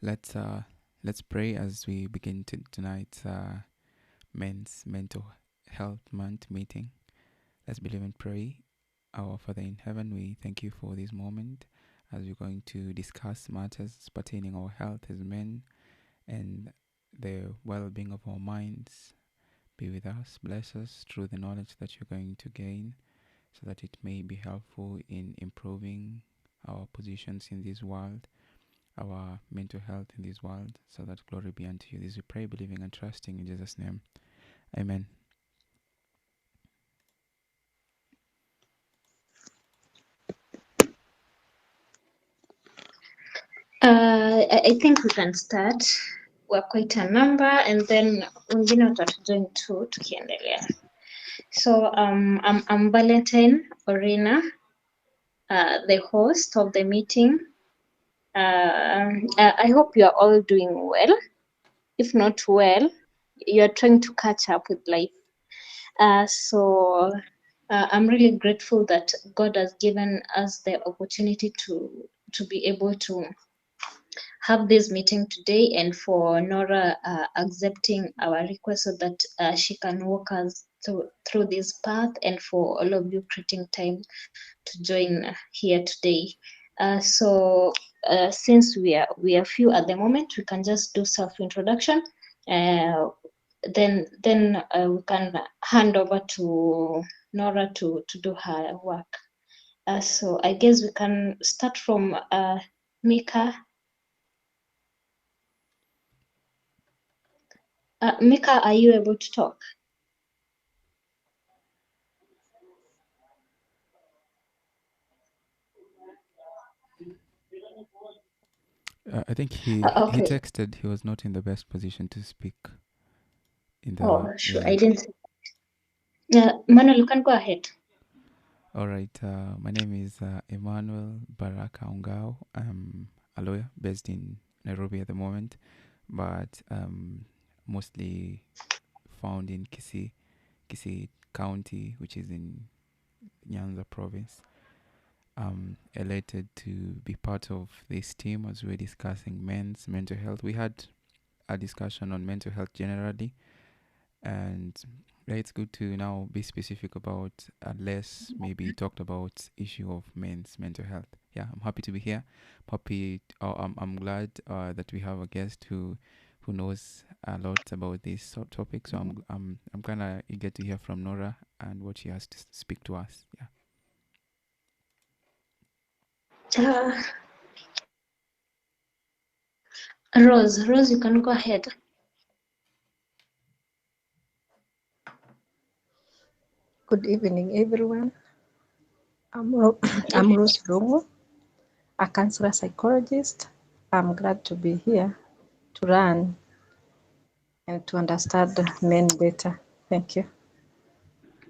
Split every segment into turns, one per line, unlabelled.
Let's let's pray as we begin tonight's men's mental health month meeting. Let's believe and pray. Our Father in heaven, we thank you for this moment as we're going to discuss matters pertaining our health as men and the well-being of our minds. Be with us, bless us through the knowledge that you're going to gain, so that it may be helpful in improving our positions in this world, our mental health in this world, so that glory be unto you. This we pray, believing and trusting in Jesus' name. Amen.
I think we can start. We're quite a number, and then wengine watatujoin tu tukiendelea. So I'm Valentine Orina, the host of the meeting. I hope you are all doing well. If not well, you are trying to catch up with life. So I'm really grateful that God has given us the opportunity to be able to have this meeting today, and for Norah accepting our request so that she can walk us through this path, and for all of you creating time to join here today. Since we are few at the moment, we can just do self-introduction. Then we can hand over to Norah to do her work. So I guess we can start from Mika. Mika, are you able to talk?
I think he
Okay.
texted he was not in the best position to speak in
Oh,
the
sure.
yeah.
I didn't. Manuel, you can go ahead.
All right. My name is Emmanuel Baraka Ungao. I'm a lawyer based in Nairobi at the moment, but mostly found in Kisii County, which is in Nyanza province. I'm elated to be part of this team as we're discussing men's mental health. We had a discussion on mental health generally, and yeah, it's good to now be specific about less maybe talked about issue of men's mental health. Yeah, I'm happy to be here. I'm glad that we have a guest who knows a lot about this sort of topic. So I'm kind of eager to hear from Norah and what she has to speak to us. Yeah.
Uh, Rose, you can go ahead.
Good evening, everyone. I'm Rose Lungu, a counselor psychologist. I'm glad to be here to learn and to understand men better. Thank you.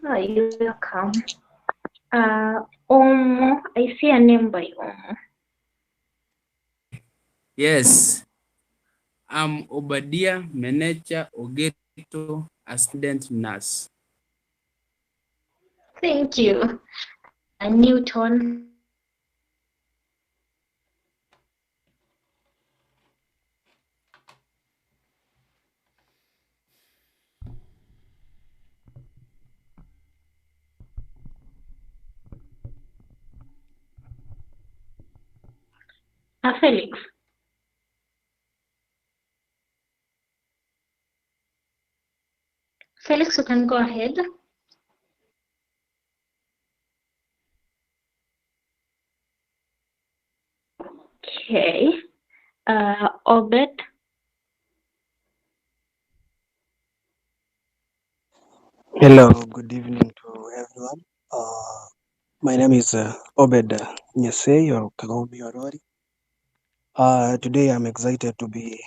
Oh, you're welcome. Omo, I see a name by Omo.
Yes, I'm Obadia Menecha Ogeto, a student nurse.
Thank you. Newton. Felix. Felix, you can go ahead. Okay. Obed.
Hello, good evening to everyone. My name is Obed Nyesei or Kagomi Orori. Today I'm excited to be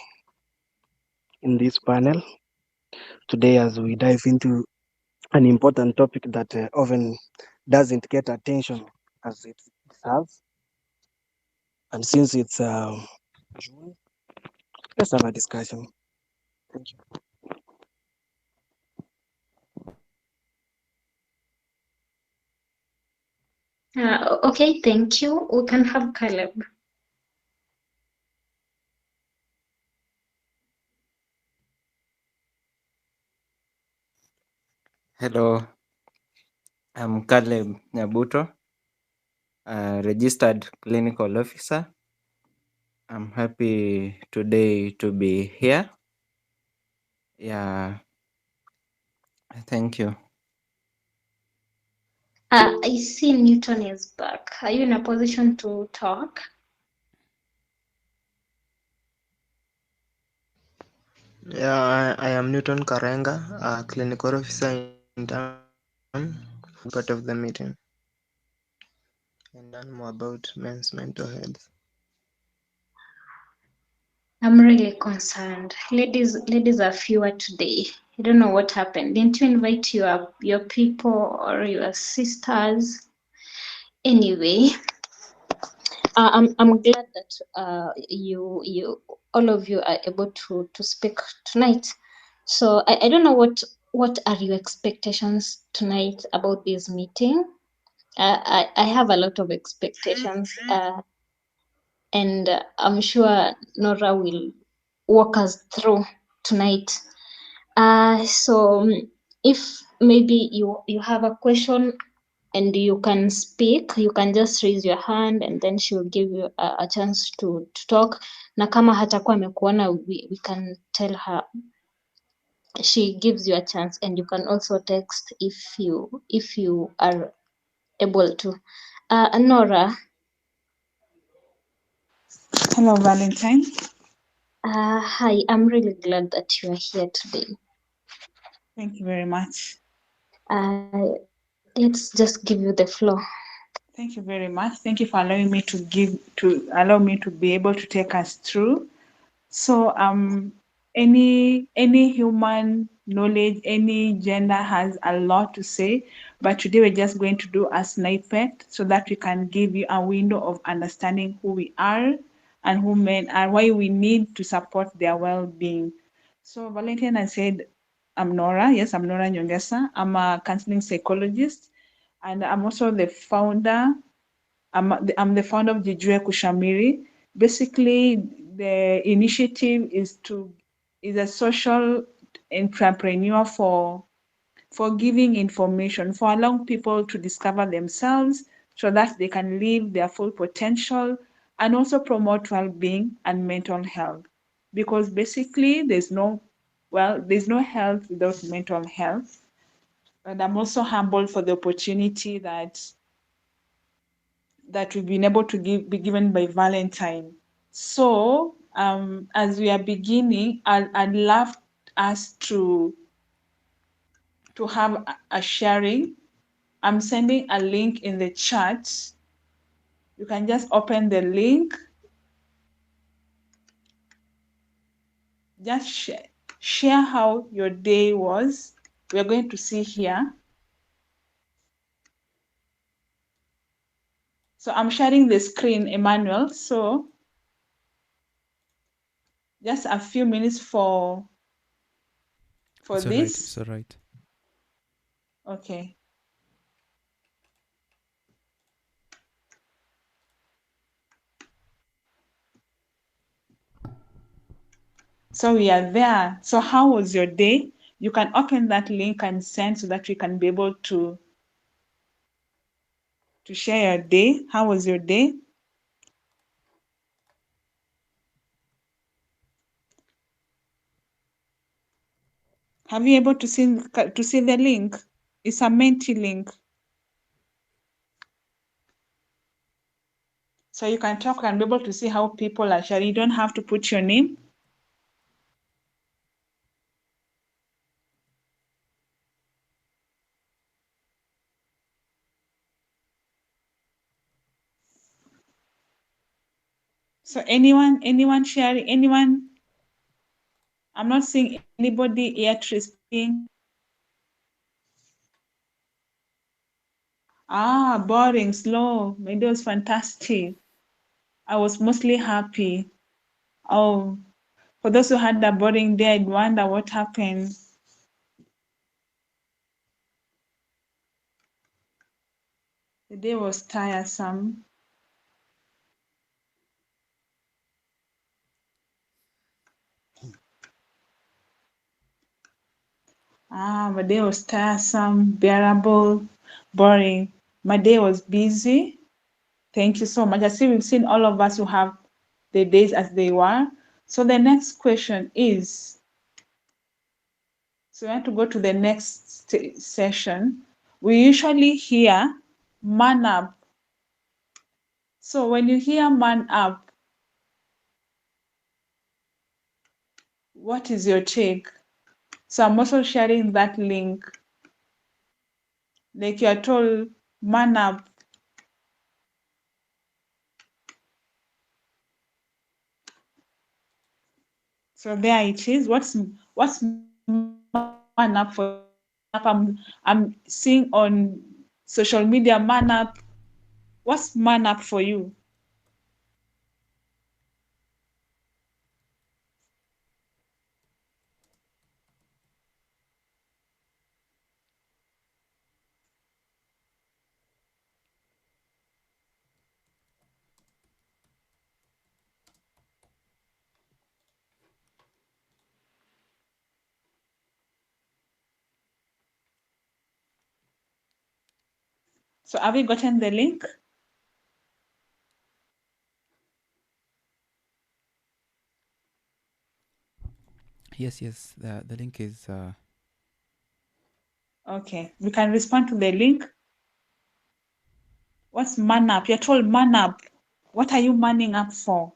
in this panel today as we dive into an important topic that often doesn't get attention as it deserves. And since it's June, let's have a discussion. Thank you.
Okay, thank you. We can have Caleb.
Hello, I'm Caleb Nyabuto, a registered clinical officer. I'm happy today to be here. Yeah, thank you.
I see Newton is back. Are you in a position to talk?
Yeah, I am Newton Karenga, a clinical officer in town, part of the meeting, and learn more about men's mental health.
I'm really concerned. Ladies are fewer today. I don't know what happened. Didn't you invite your people or your sisters? Anyway, I'm glad that you all of you are able to speak tonight. So I don't know what are your expectations tonight about this meeting. I have a lot of expectations, and I'm sure Nora will walk us through tonight. So if maybe you have a question and you can speak, you can just raise your hand and then she will give you a chance to talk. Na kama hatakuwa amekuona, we can tell her, she gives you a chance, and you can also text if you are able to. Nora,
Hello, Valentine.
hi, I'm really glad that you are here today.
Thank you very much.
Let's just give you the floor.
Thank you very much. Thank you for allowing me to be able to take us through. So, any human knowledge, any gender has a lot to say, but today we're just going to do a snippet so that we can give you a window of understanding who we are and who men are, why we need to support their well-being. So, Valentine, I said, I'm Norah. Yes, I'm Norah Nyongesa. I'm a counseling psychologist, and I'm also the founder. I'm the founder of Jijue Kushamiri. Basically, the initiative is a social entrepreneur for giving information, for allowing people to discover themselves so that they can live their full potential and also promote well-being and mental health. Because basically there's no health without mental health. And I'm also humbled for the opportunity that we've been able to be given by Valentine. So as we are beginning, I'd love us to have a sharing. I'm sending a link in the chat. You can just open the link. Just share how your day was. We're going to see here. So I'm sharing the screen, Emmanuel. So just a few minutes for
It's all right.
this.
It's all right.
Okay. So we are there. So how was your day? You can open that link and send so that we can be able to share your day. How was your day? Have you able to see the link? It's a Menti link. So you can talk and be able to see how people are sharing. You don't have to put your name. So anyone sharing, anyone? I'm not seeing anybody yet speaking. Boring, slow. My day was fantastic. I was mostly happy. Oh, for those who had a boring day, I'd wonder what happened. The day was tiresome. My day was tiresome, bearable, boring. My day was busy. Thank you so much. I see we've seen all of us who have the days as they were. So the next question is, so we want to go to the next session. We usually hear man up. So when you hear man up, what is your take? So I'm also sharing that link. Like you're told, man up. So there it is. What's man up for? I'm seeing on social media man up. What's man up for you? So have you gotten the link?
Yes, the link is
Okay, we can respond to the link. What's man up? You're told man up. What are you manning up for?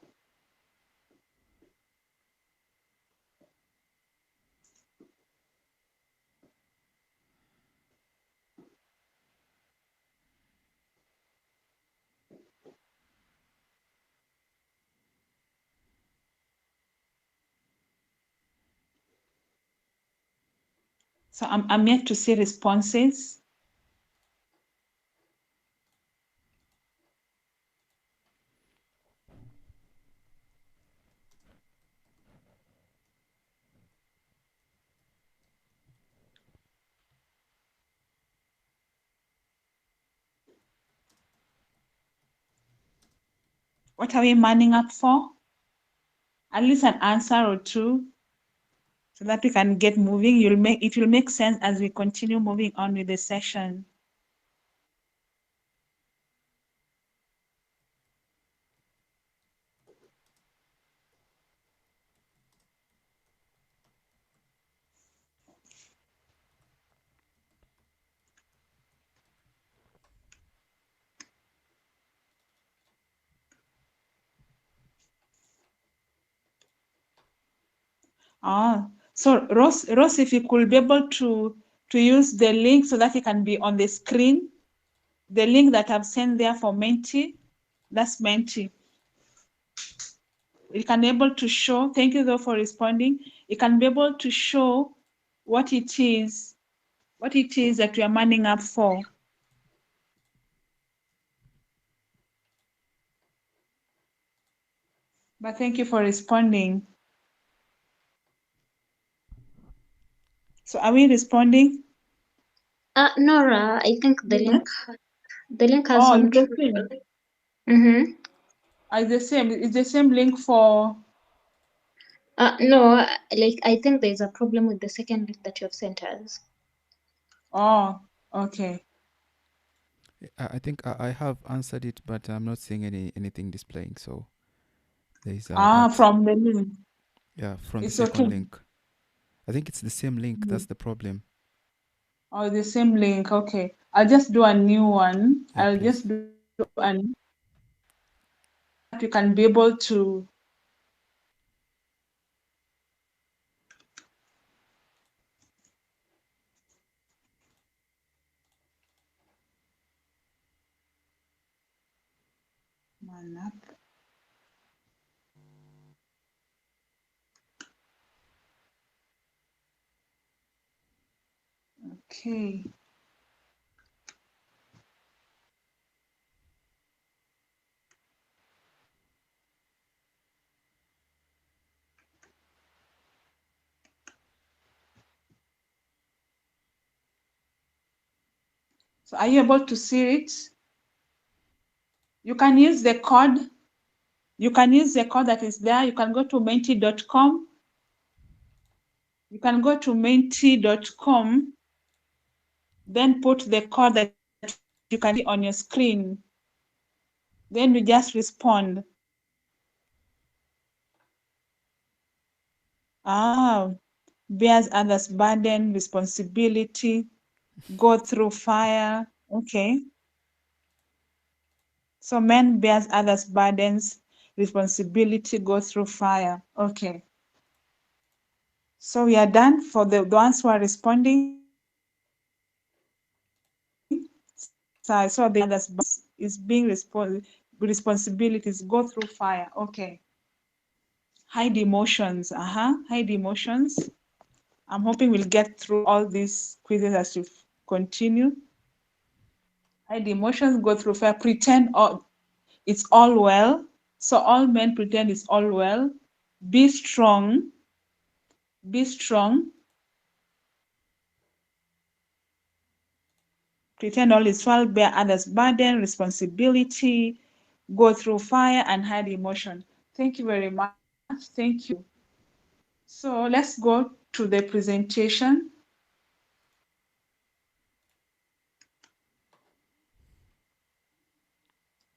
So I'm yet to see responses. What are we manning up for? At least an answer or two, so that we can get moving. It will make sense as we continue moving on with the session. So Ross, if you could be able to use the link so that it can be on the screen, the link that I've sent there for Menti, that's Menti. It can be able to show, thank you though for responding. It can be able to show what it is that we are manning up for. But thank you for responding. So are we responding?
Nora, I think the link has
Oh,
some
it's the
trouble.
same.
Mm-hmm.
It's the same link for.
No, like I think there's a problem with the second link that you have sent us.
Oh, okay.
I think I have answered it, but I'm not seeing anything displaying. So there's
From the link.
yeah, from the
It's
second
okay.
link. I think it's the same link. That's the problem.
Oh, the same link. Okay. I'll just do a new one.
Yeah,
I'll
please.
just do an you can be able to man up. Okay. So are you able to see it? You can use the code. You can use the code that is there. You can go to menti.com. You can go to menti.com, then put the code that you can see on your screen. Then you just respond. Bears others' burden, responsibility, go through fire. Okay. So men bears others' burdens, responsibility, go through fire. Okay. So we are done for the ones who are responding. So I saw the others is being responsibilities, go through fire. Okay. Hide emotions. Hide emotions. I'm hoping we'll get through all these quizzes as we continue. Hide emotions, go through fire, pretend it's all well. So all men pretend it's all well. Be strong. Be strong. Pretend all is well, bear others' burden, responsibility, go through fire, and hide emotion. Thank you very much. Thank you. So let's go to the presentation.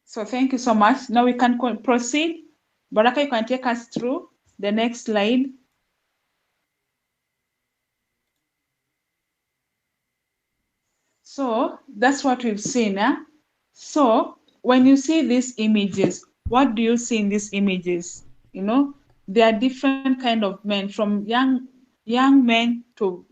So thank you so much. Now we can proceed. Baraka, you can take us through the next slide. So that's what we've seen. So when you see these images, what do you see in these images? You know, there are different kind of men, from young men to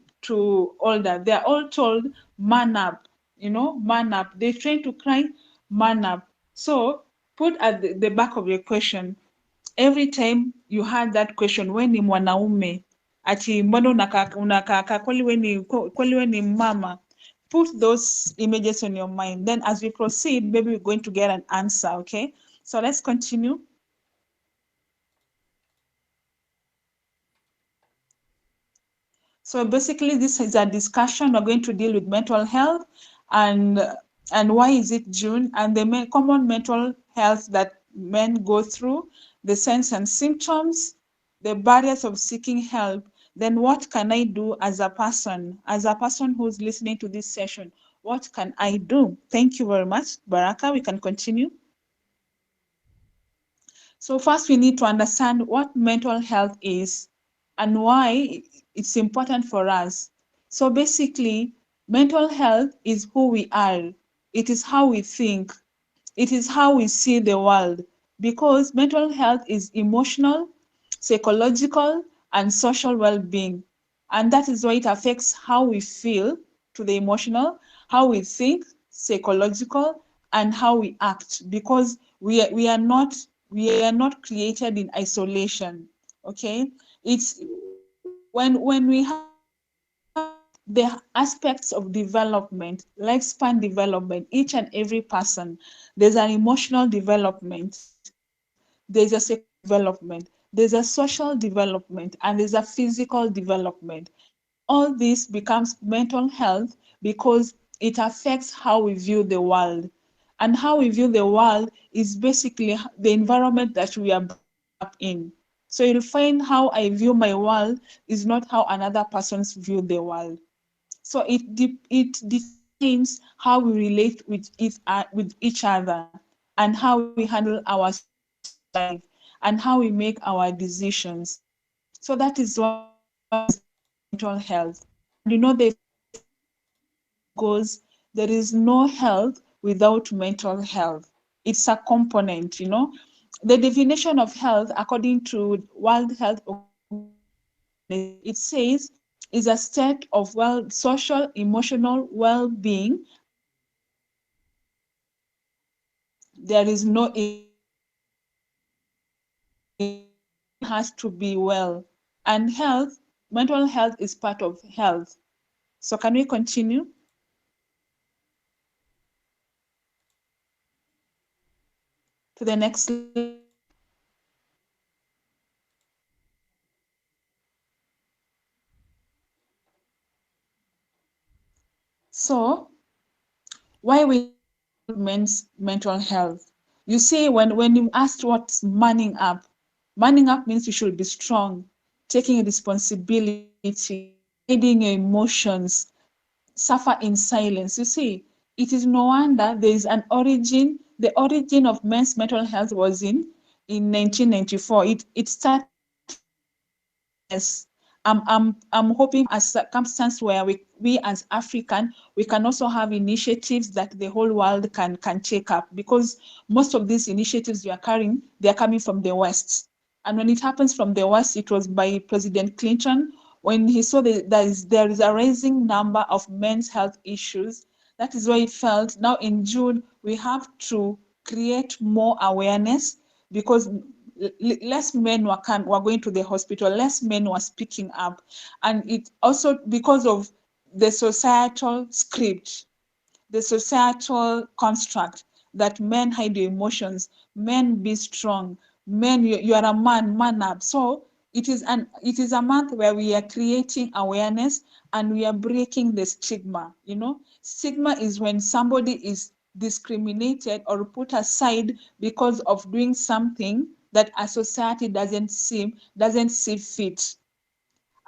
older. They are all told, man up, man up. They're trying to cry, man up. So put at the back of your question, every time you had that question, when ni mwanaume, ati mbona unakaa kweli we ni mama, put those images on your mind. Then as we proceed, maybe we're going to get an answer. Okay, so let's continue. So basically this is a discussion. We're going to deal with mental health and why is it June, and the main common mental health that men go through, the signs and symptoms, the barriers of seeking help. Then what can I do as a person who's listening to this session? What can I do? Thank you very much, Baraka. We can continue. So first we need to understand what mental health is and why it's important for us. So basically, mental health is who we are. It is how we think. It is how we see the world. Because mental health is emotional, psychological, and social well-being. And that is why it affects how we feel, to the emotional, how we think, psychological, and how we act. Because we are not created in isolation. Okay, it's when we have the aspects of development, lifespan development, each and every person, there's an emotional development, there's a psychological development, there's a social development, and there's a physical development. All this becomes mental health because it affects how we view the world. And how we view the world is basically the environment that we are brought up in. So you'll find how I view my world is not how another person's view the world. So it determines how we relate with each other, and how we handle our social life, and how we make our decisions. So that is why mental health. And the goes, there is no health without mental health. It's a component. The definition of health, according to World Health Organization, it says is a state of social, emotional well-being. There is no has to be well, and mental health is part of health. So can we continue to the next slide? So why we men's mental health? You see, when you asked what's manning up means you should be strong. taking responsibility, hiding your emotions, suffer in silence. You see, it is no wonder there is an origin. The origin of men's mental health was in 1994. It started from yes. I'm hoping a circumstance where we as African, we can also have initiatives that the whole world can take up, because most of these initiatives we are carrying, they are coming from the West. And when it happens from the West, it was by President Clinton, when he saw that there is a rising number of men's health issues. That is why he felt now in June, we have to create more awareness, because less men were going to the hospital, less men were speaking up. And it also because of the societal script, the societal construct that men hide your emotions, men be strong, men, you are a man up. So it is a month where we are creating awareness and we are breaking the stigma. You know, stigma is when somebody is discriminated or put aside because of doing something that a society doesn't see fit.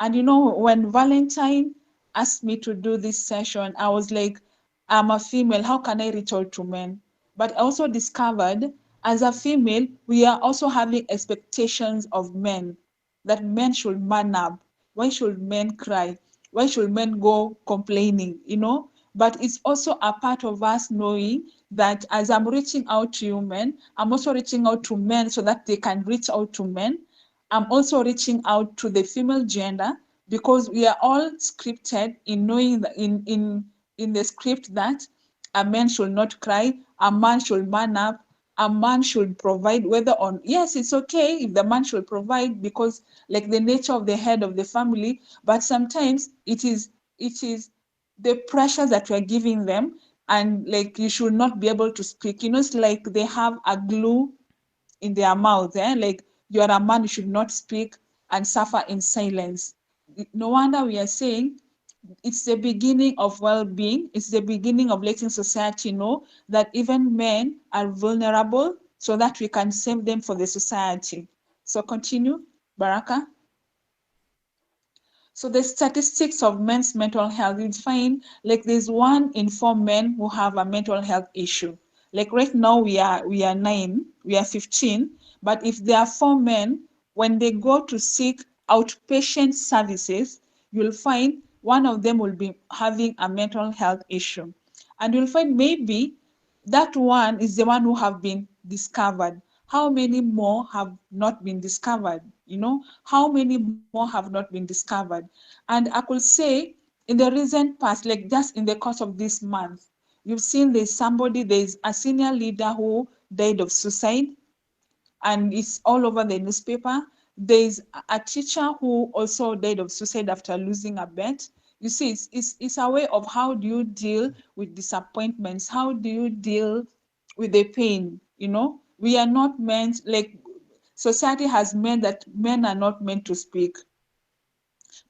And you know, when Valentine asked me to do this session, I was like, I'm a female, how can I reach out to men? But I also discovered as a female, we are also having expectations of men, that men should man up. Why should men cry? Why should men go complaining, you know? But it's also a part of us knowing that as I'm reaching out to you men, I'm also reaching out to men so that they can reach out to men. I'm also reaching out to the female gender, because we are all scripted in knowing that in the script that a man should not cry, a man should man up, a man should provide, whether on, yes, it's okay if the man should provide because like the nature of the head of the family, but sometimes it is the pressure that we're giving them, and like you should not be able to speak. You know, it's like they have a glue in their mouth, like you are a man, you should not speak and suffer in silence. No wonder we are saying it's the beginning of well-being. It's the beginning of letting society know that even men are vulnerable, so that we can save them for the society. So continue, Baraka. So the statistics of men's mental health, you find like there's 1 in 4 men who have a mental health issue. Like right now we are 9, we are 15, but if there are 4 men, when they go to seek outpatient services, you'll find one of them will be having a mental health issue. And you'll find maybe that one is the one who have been discovered. How many more have not been discovered? You know, how many more have not been discovered? And I could say in the recent past, like just in the course of this month, you've seen there's a senior leader who died of suicide, and it's all over the newspaper. There's a teacher who also died of suicide after losing a bet. You see, it's a way of how do you deal with disappointments? How do you deal with the pain? You know, we are not meant, like society has meant that men are not meant to speak.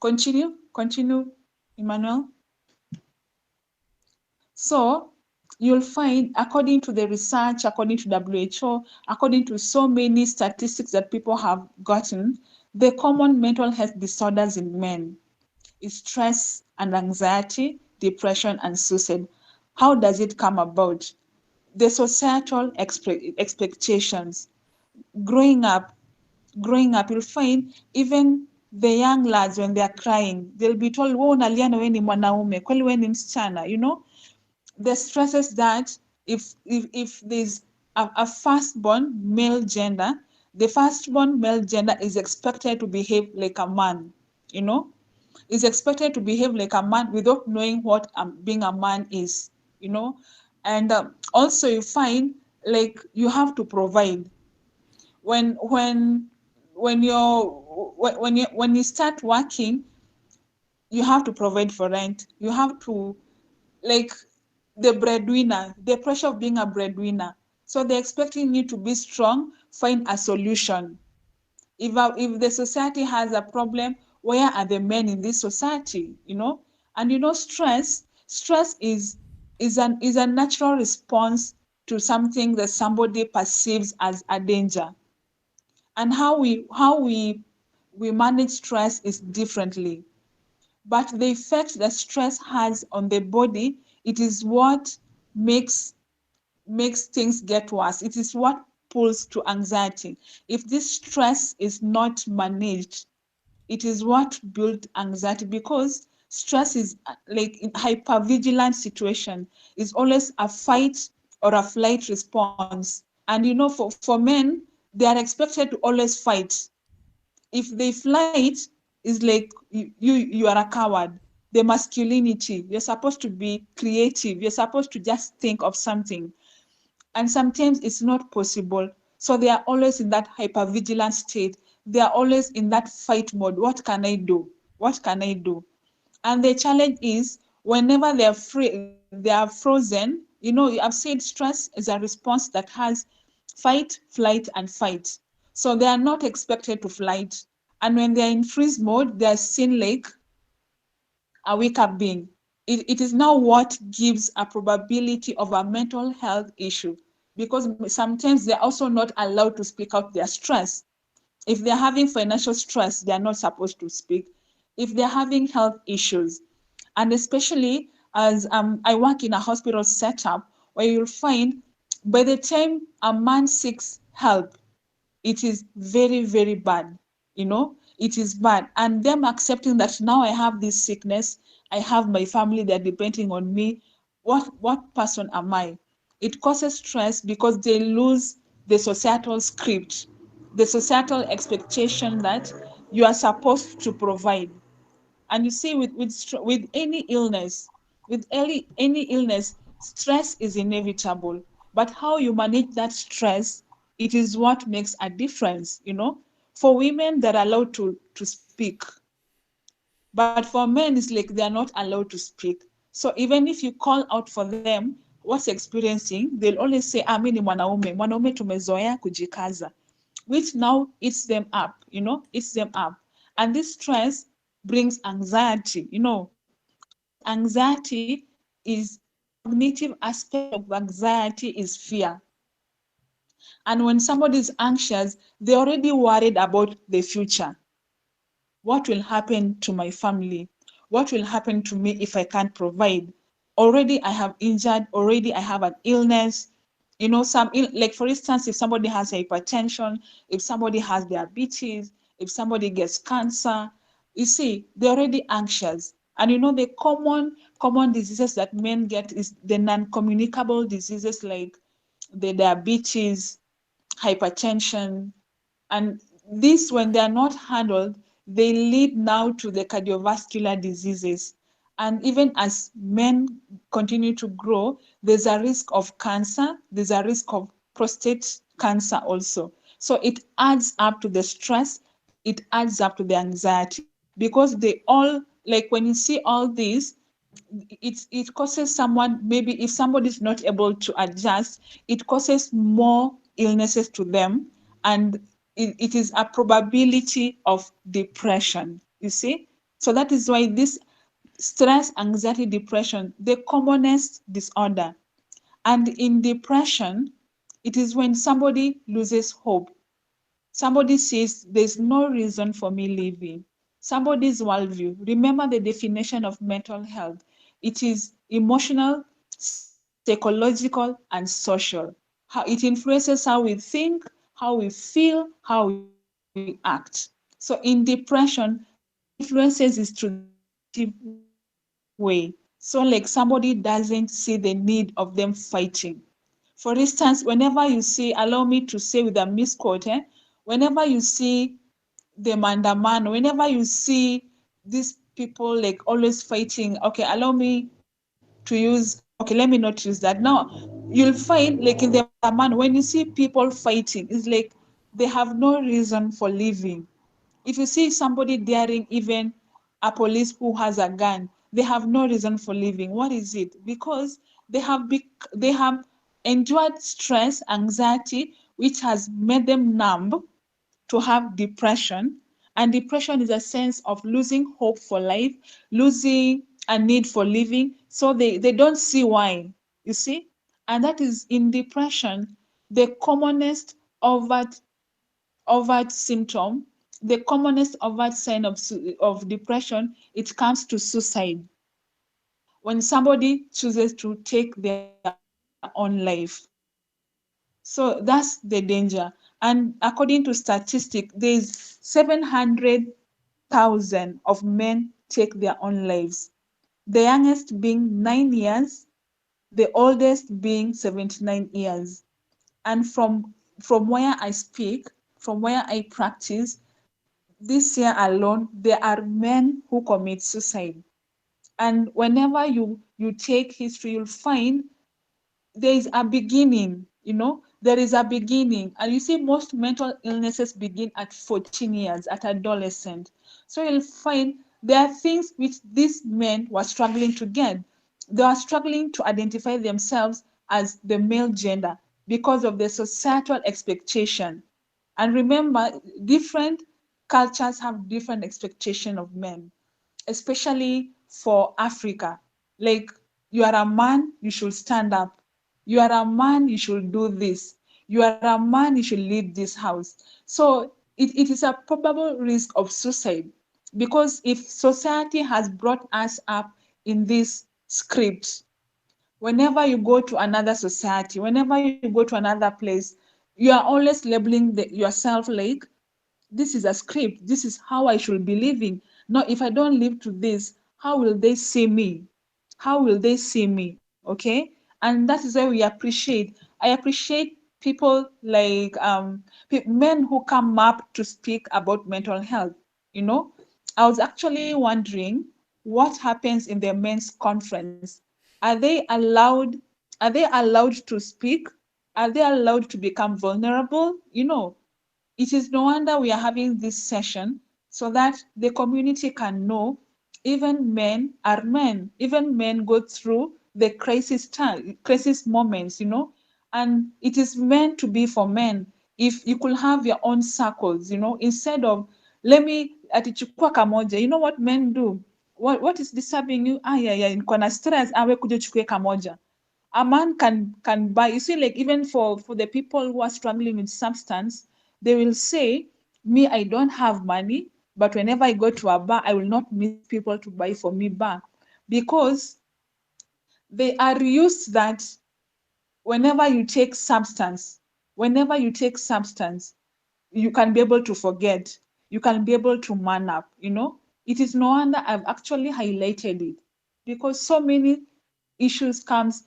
Continue, Emmanuel. So you'll find, according to the research, according to WHO, according to so many statistics that people have gotten, the common mental health disorders in men is stress and anxiety, depression, and suicide. How does it come about? The societal expectations. Growing up, you'll find even the young lads, when they're crying, they'll be told, "Wewe unalia na wewe ni mwanaume, kweli wewe ni msichana," you know? The stresses that if there's a firstborn male gender, the firstborn male gender is expected to behave like a man, you know, is expected to behave like a man without knowing what being a man is, you know. And also you find like you have to provide when you start working, you have to provide for rent, you have to, like, the breadwinner, the pressure of being a breadwinner. So they're expecting you to be strong, find a solution. If the society has a problem, where are the men in this society? You know, and you know, stress is a natural response to something that somebody perceives as a danger. And how we we manage stress is differently. But the effect that stress has on the body, it is what makes things get worse. It is what pulls to anxiety. If this stress is not managed, it is what builds anxiety, because stress is like in hypervigilant situation is always a fight or a flight response. And for men, they are expected to always fight. If they flight, is like you are a coward. The masculinity, you're supposed to be creative, you're supposed to just think of something, and sometimes it's not possible. So they are always in that hypervigilant state. They are always in that fight mode. What can I do? What can I do? And the challenge is whenever they are free, they are frozen. I've said stress is a response that has fight, flight, and fight. So they are not expected to flight. And when they're in freeze mode, they're seen like a weaker being. It is now what gives a probability of a mental health issue, because sometimes they're also not allowed to speak out their stress. If they're having financial stress, they're not supposed to speak. If they're having health issues, and especially as I work in a hospital setup where you'll find by the time a man seeks help, it is very, very bad. It is bad. And them accepting that now I have this sickness, I have my family, they're depending on me. What person am I? It causes stress because they lose the societal script, the societal expectation that you are supposed to provide. And you see, with any illness, with any illness, stress is inevitable. But how you manage that stress, it is what makes a difference. For women, they're allowed to speak, but for men, it's like they're not allowed to speak. So even if you call out for them what's experiencing, they'll always say, mi ni mwanaume tumezoea kujikaza, which now eats them up, eats them up. And this stress brings anxiety, because anxiety is cognitive aspect of anxiety is fear. And when somebody is anxious, they're already worried about the future. What will happen to my family? What will happen to me if I can't provide? Already I have injured, already I have an illness. Like for instance, if somebody has hypertension, if somebody has diabetes, if somebody gets cancer, you see, they're already anxious. And the common diseases that men get is the non-communicable diseases like the diabetes, hypertension, and this, when they are not handled, they lead now to the cardiovascular diseases. And even as men continue to grow, there's a risk of cancer, there's a risk of prostate cancer also. So it adds up to the stress, it adds up to the anxiety, because they all, like when you see all these, it causes someone, maybe if somebody is not able to adjust, it causes more illnesses to them, and it is a probability of depression, you see. So that is why this stress, anxiety, depression, the commonest disorder. And in depression, it is when somebody loses hope. Somebody says, there's no reason for me living. Somebody's worldview. Remember the definition of mental health. It is emotional, psychological, and social. How it influences how we think, how we feel, how we act. So in depression, the influences is through the negative way. So like somebody doesn't see the need of them fighting. For instance, whenever you see, allow me to say with a misquote, whenever you see the mandamano, whenever you see these people like always fighting, okay, allow me to use, okay, let me not use that. Now, you'll find like in the mandamano, when you see people fighting, it's like they have no reason for living. If you see somebody daring even a police who has a gun, they have no reason for living. What is it? Because they have endured stress, anxiety, which has made them numb to have depression. And depression is a sense of losing hope for life, losing a need for living. So they don't see why, you see? And that is in depression, the commonest overt symptom, the commonest overt sign of depression, it comes to suicide. When somebody chooses to take their own life. So that's the danger. And according to statistics, there's 700,000 of men take their own lives. The youngest being 9 years, the oldest being 79 years. And from where I speak, from where I practice, this year alone, there are men who commit suicide. And whenever you take history, you'll find there is a beginning, there is a beginning. And you see, most mental illnesses begin at 14 years, at adolescent. So you'll find there are things which these men were struggling to get. They are struggling to identify themselves as the male gender because of the societal expectation. And remember, different cultures have different expectation of men, especially for Africa. Like, you are a man, you should stand up. You are a man, you should do this. You are a man, you should lead this house. So it is a probable risk of suicide, because if society has brought us up in this script, whenever you go to another society, whenever you go to another place, you are always labeling yourself like, this is a script, this is how I should be living. No, if I don't live to this, how will they see me? How will they see me? Okay. And that is why I appreciate people like men who come up to speak about mental health. I was actually wondering what happens in the men's conference. Are they allowed are they allowed to speak? Are they allowed to become vulnerable? It is no wonder we are having this session, so that the community can know even men are men. Even men go through the crisis moments, and it is meant to be for men. If you could have your own circles, instead of, let me atichukua kamoja. You know what men do? What is disturbing you? Yeah, yeah, niko na stress, awe kuja chukue kamoja. A man can buy. You see, like, even for the people who are struggling with substance, they will say, me, I don't have money, but whenever I go to a bar, I will not miss people to buy for me bar, because they are used that whenever you take substance, whenever you take substance, you can be able to forget, you can be able to man up. It is no wonder I've actually highlighted it, because so many issues comes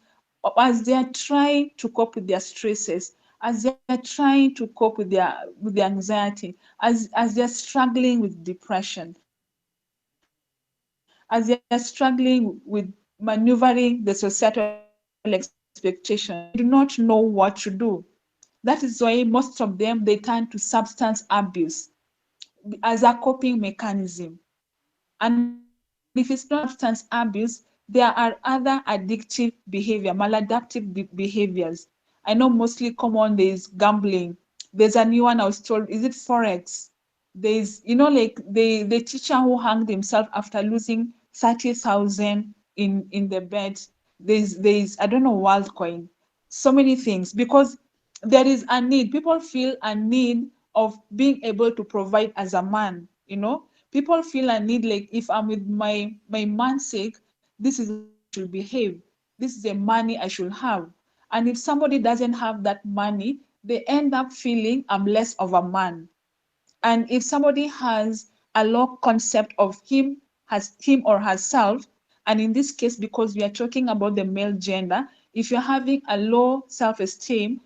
as they are trying to cope with their stresses, as they are trying to cope with their anxiety, as they are struggling with depression, as they are struggling with maneuvering the societal expectation. They do not know what to do. That is why most of them, they turn to substance abuse as a coping mechanism. And if it's not substance abuse, there are other addictive behavior, maladaptive behaviors. I know mostly common, there is gambling. There's a new one I was told, is it Forex? Like, the teacher who hanged himself after losing 30,000 in the bet. There's I don't know, WorldCoin. So many things, because there is a need. People feel a need of being able to provide as a man. People feel a need, like, if I'm with my man's sake, this is how I should behave. This is the money I should have. And if somebody doesn't have that money, they end up feeling I'm less of a man. And if somebody has a low concept of him or herself, and in this case, because we are talking about the male gender, if you're having a low self-esteem,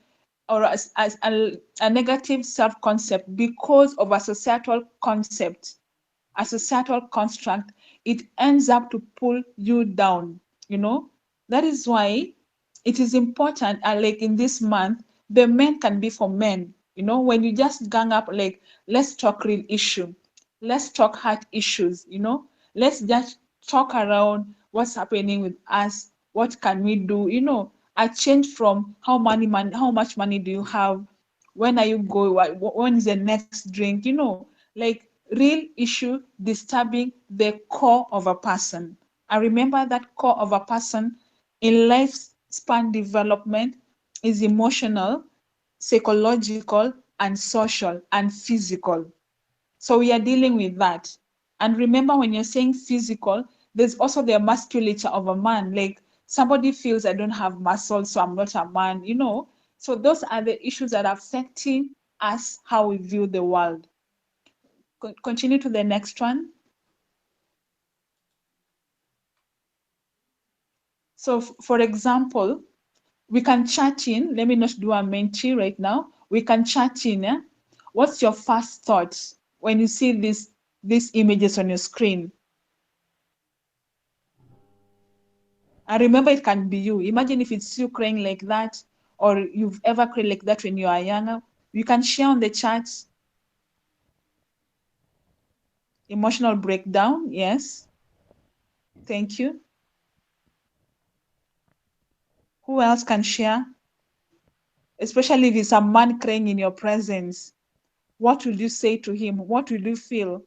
or as a negative self-concept because of a societal concept, a societal construct, it ends up to pull you down. That is why it is important, like in this month, the men can be for men. When you just gang up, like, let's talk real issue, let's talk heart issues. Let's just talk around what's happening with us, what can we do. A change from how much money do you have, when are you going, when is the next drink. Like, real issue disturbing the core of a person. I remember that core of a person in lifespan development is emotional, psychological, and social, and physical. So we are dealing with that. And remember, when you're saying physical, there's also the musculature of a man. Like somebody feels I don't have muscles, so I'm not a man, you know. So those are the issues that are affecting us, how we view the world. Continue to the next one. So for example, we can chat in. Let me not do a mentee right now. We can chat in. Yeah? What's your first thoughts when you see these images on your screen? And remember, it can be you. Imagine if it's you crying like that, or you've ever cried like that when you are younger. You can share on the chat. Emotional breakdown, yes. Thank you. Who else can share? Especially if it's a man crying in your presence. What will you say to him? What will you feel?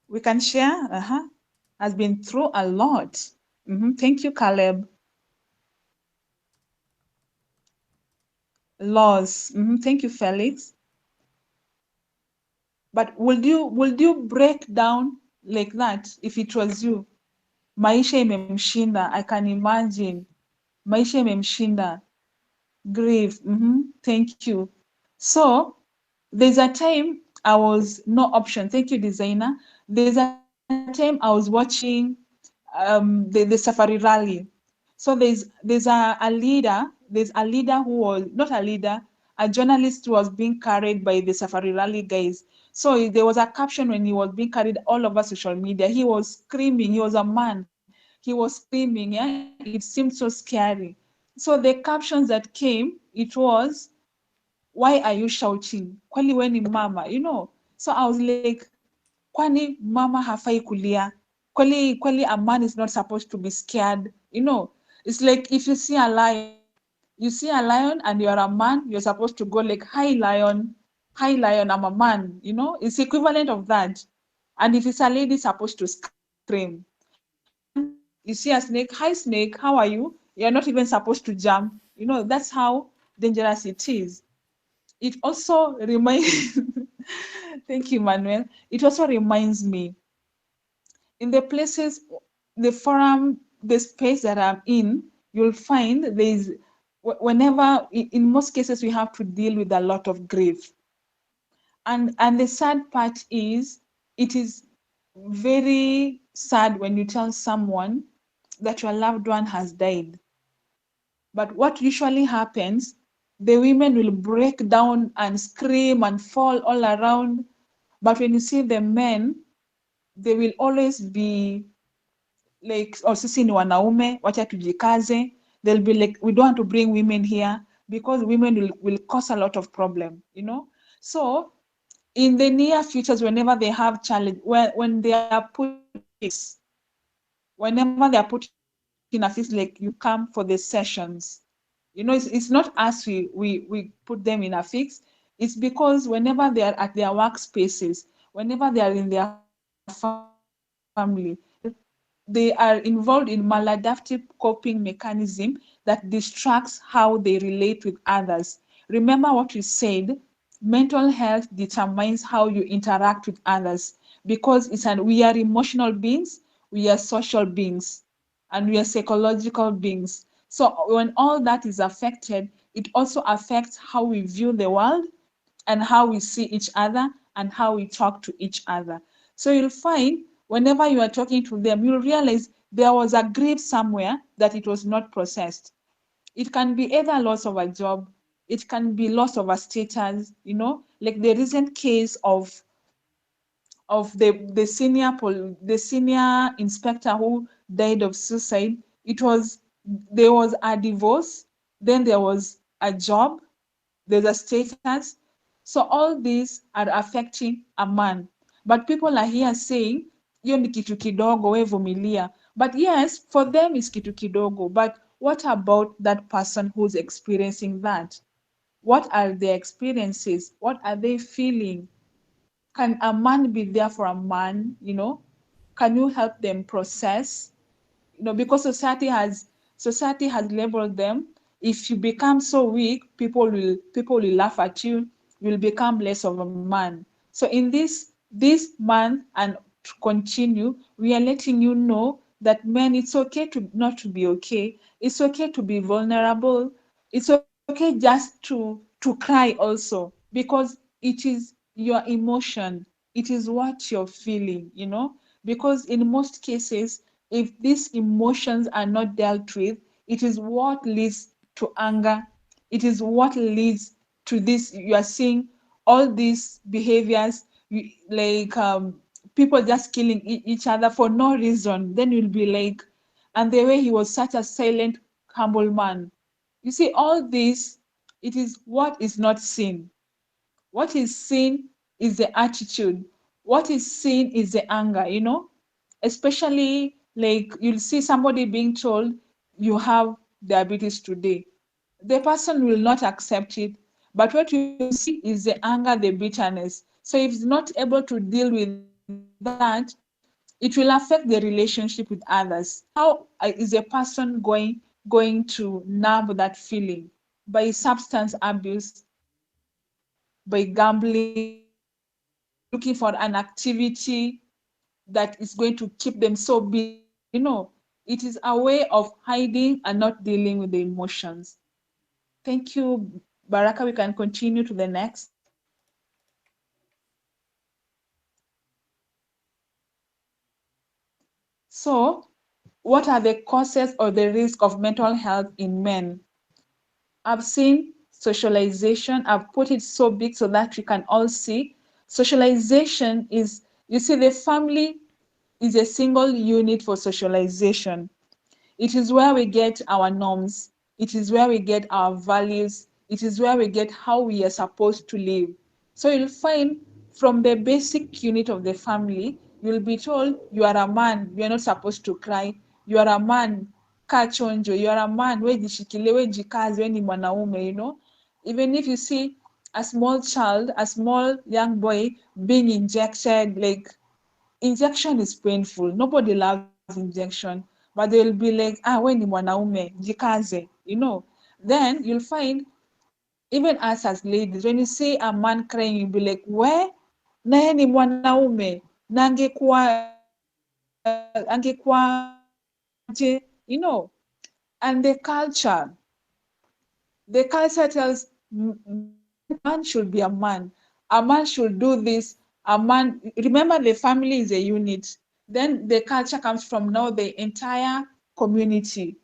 We can share. Has been through a lot. Thank you, Caleb. Loss. Thank you, Felix. But would you break down like that if it was you? Maisha imemshinda. I can imagine. Maisha imemshinda. Grief. Thank you. So there's a time I was no option. Thank you, designer. There's a time I was watching the Safari Rally. So there's a leader who was not a leader, a journalist who was being carried by the Safari Rally guys. So there was a caption when he was being carried all over social media. He was screaming. He was a man. He was screaming. Yeah, it seemed so scary. So the captions that came, it was, "Why are you shouting? Kwani we ni mama?" You know. So I was like, "Kwani mama hafai kulia? Kweli a man is not supposed to be scared." You know, it's like if you see a lion, and you're a man, you're supposed to go like, "Hi lion, I'm a man." You know, it's equivalent of that. And if it's a lady, supposed to scream. And you see a snake, "Hi snake, how are you?" You're not even supposed to jump. You know, that's how dangerous it is. It also reminds thank you, Manuel. It also reminds me in the places, the forum, the space that I'm in, you'll find there's whenever in most cases we have to deal with a lot of grief. And the sad part is it is very sad when you tell someone that your loved one has died. But what usually happens, the women will break down and scream and fall all around. But when you see the men, they will always be like, "Oh, sisi ni wanaume, wacha tujikaze." They'll be like, "We don't want to bring women here because women will cause a lot of problem, you know." So in the near futures, whenever they have challenge, when they are put in a fix, whenever they are put in a fix, like, "You come for the sessions." You know, it's not us we put them in a fix. It's because whenever they are at their workspaces, whenever they are in their family, they are involved in maladaptive coping mechanism that distracts how they relate with others. Remember what we said, mental health determines how you interact with others, because we are emotional beings, we are social beings, and we are psychological beings. So when all that is affected, it also affects how we view the world and how we see each other and how we talk to each other. So you'll find whenever you are talking to them, you'll realize there was a grief somewhere that it was not processed. It can be either loss of a job, it can be loss of a status, you know, like the recent case of the senior inspector who died of suicide. It was There was a divorce, then there was a job, there's a status. So all these are affecting a man. But people are here saying, hiyo ni kitu kidogo, we vumilia. But yes, for them it's kitu kidogo. But what about that person who's experiencing that? What are their experiences? What are they feeling? Can a man be there for a man? You know, can you help them process? You know, because society has labeled them. If you become so weak, people will laugh at you. You'll become less of a man. So in this month and to continue, we are letting you know that men, it's okay to not to be okay. It's okay to be vulnerable. It's okay just to cry also, because it is your emotion. It is what you're feeling, because in most cases, if these emotions are not dealt with, it is what leads to anger. It is what leads to this. You are seeing all these behaviors, like people just killing each other for no reason. Then you'll be like, and the way he was such a silent, humble man. You see, all this, it is what is not seen. What is seen is the attitude. What is seen is the anger. Especially like you'll see somebody being told you have diabetes today. The person will not accept it, but what you will see is the anger, the bitterness. So if it's not able to deal with that, it will affect the relationship with others. How is a person going to numb that feeling? By substance abuse, by gambling, by looking for an activity that is going to keep them so busy. It is a way of hiding and not dealing with the emotions. Thank you, Baraka. We can continue to the next. So, what are the causes or the risk of mental health in men? I've seen socialization. I've put it so big so that we can all see. Socialization is, you see, the family is a single unit for socialization. It is where we get our norms. It is where we get our values. It is where we get how we are supposed to live. So you'll find from the basic unit of the family, you'll be told you are a man, you are not supposed to cry. You are a man, kaa chonjo. You are a man, we jishikilie, we jikaze, we ni mwanaume. Even if you see a small child, a small young boy being injected, like injection is painful. Nobody loves injection, but they'll be like, we ni mwanaume, jikaze. Then you'll find even us as ladies, when you see a man crying, you'll be like, where? Naye ni mwanaume, na angekuwaje. And the culture tells man should be a man. A man should do this. A man, remember the family is a unit. Then the culture comes from now the entire community,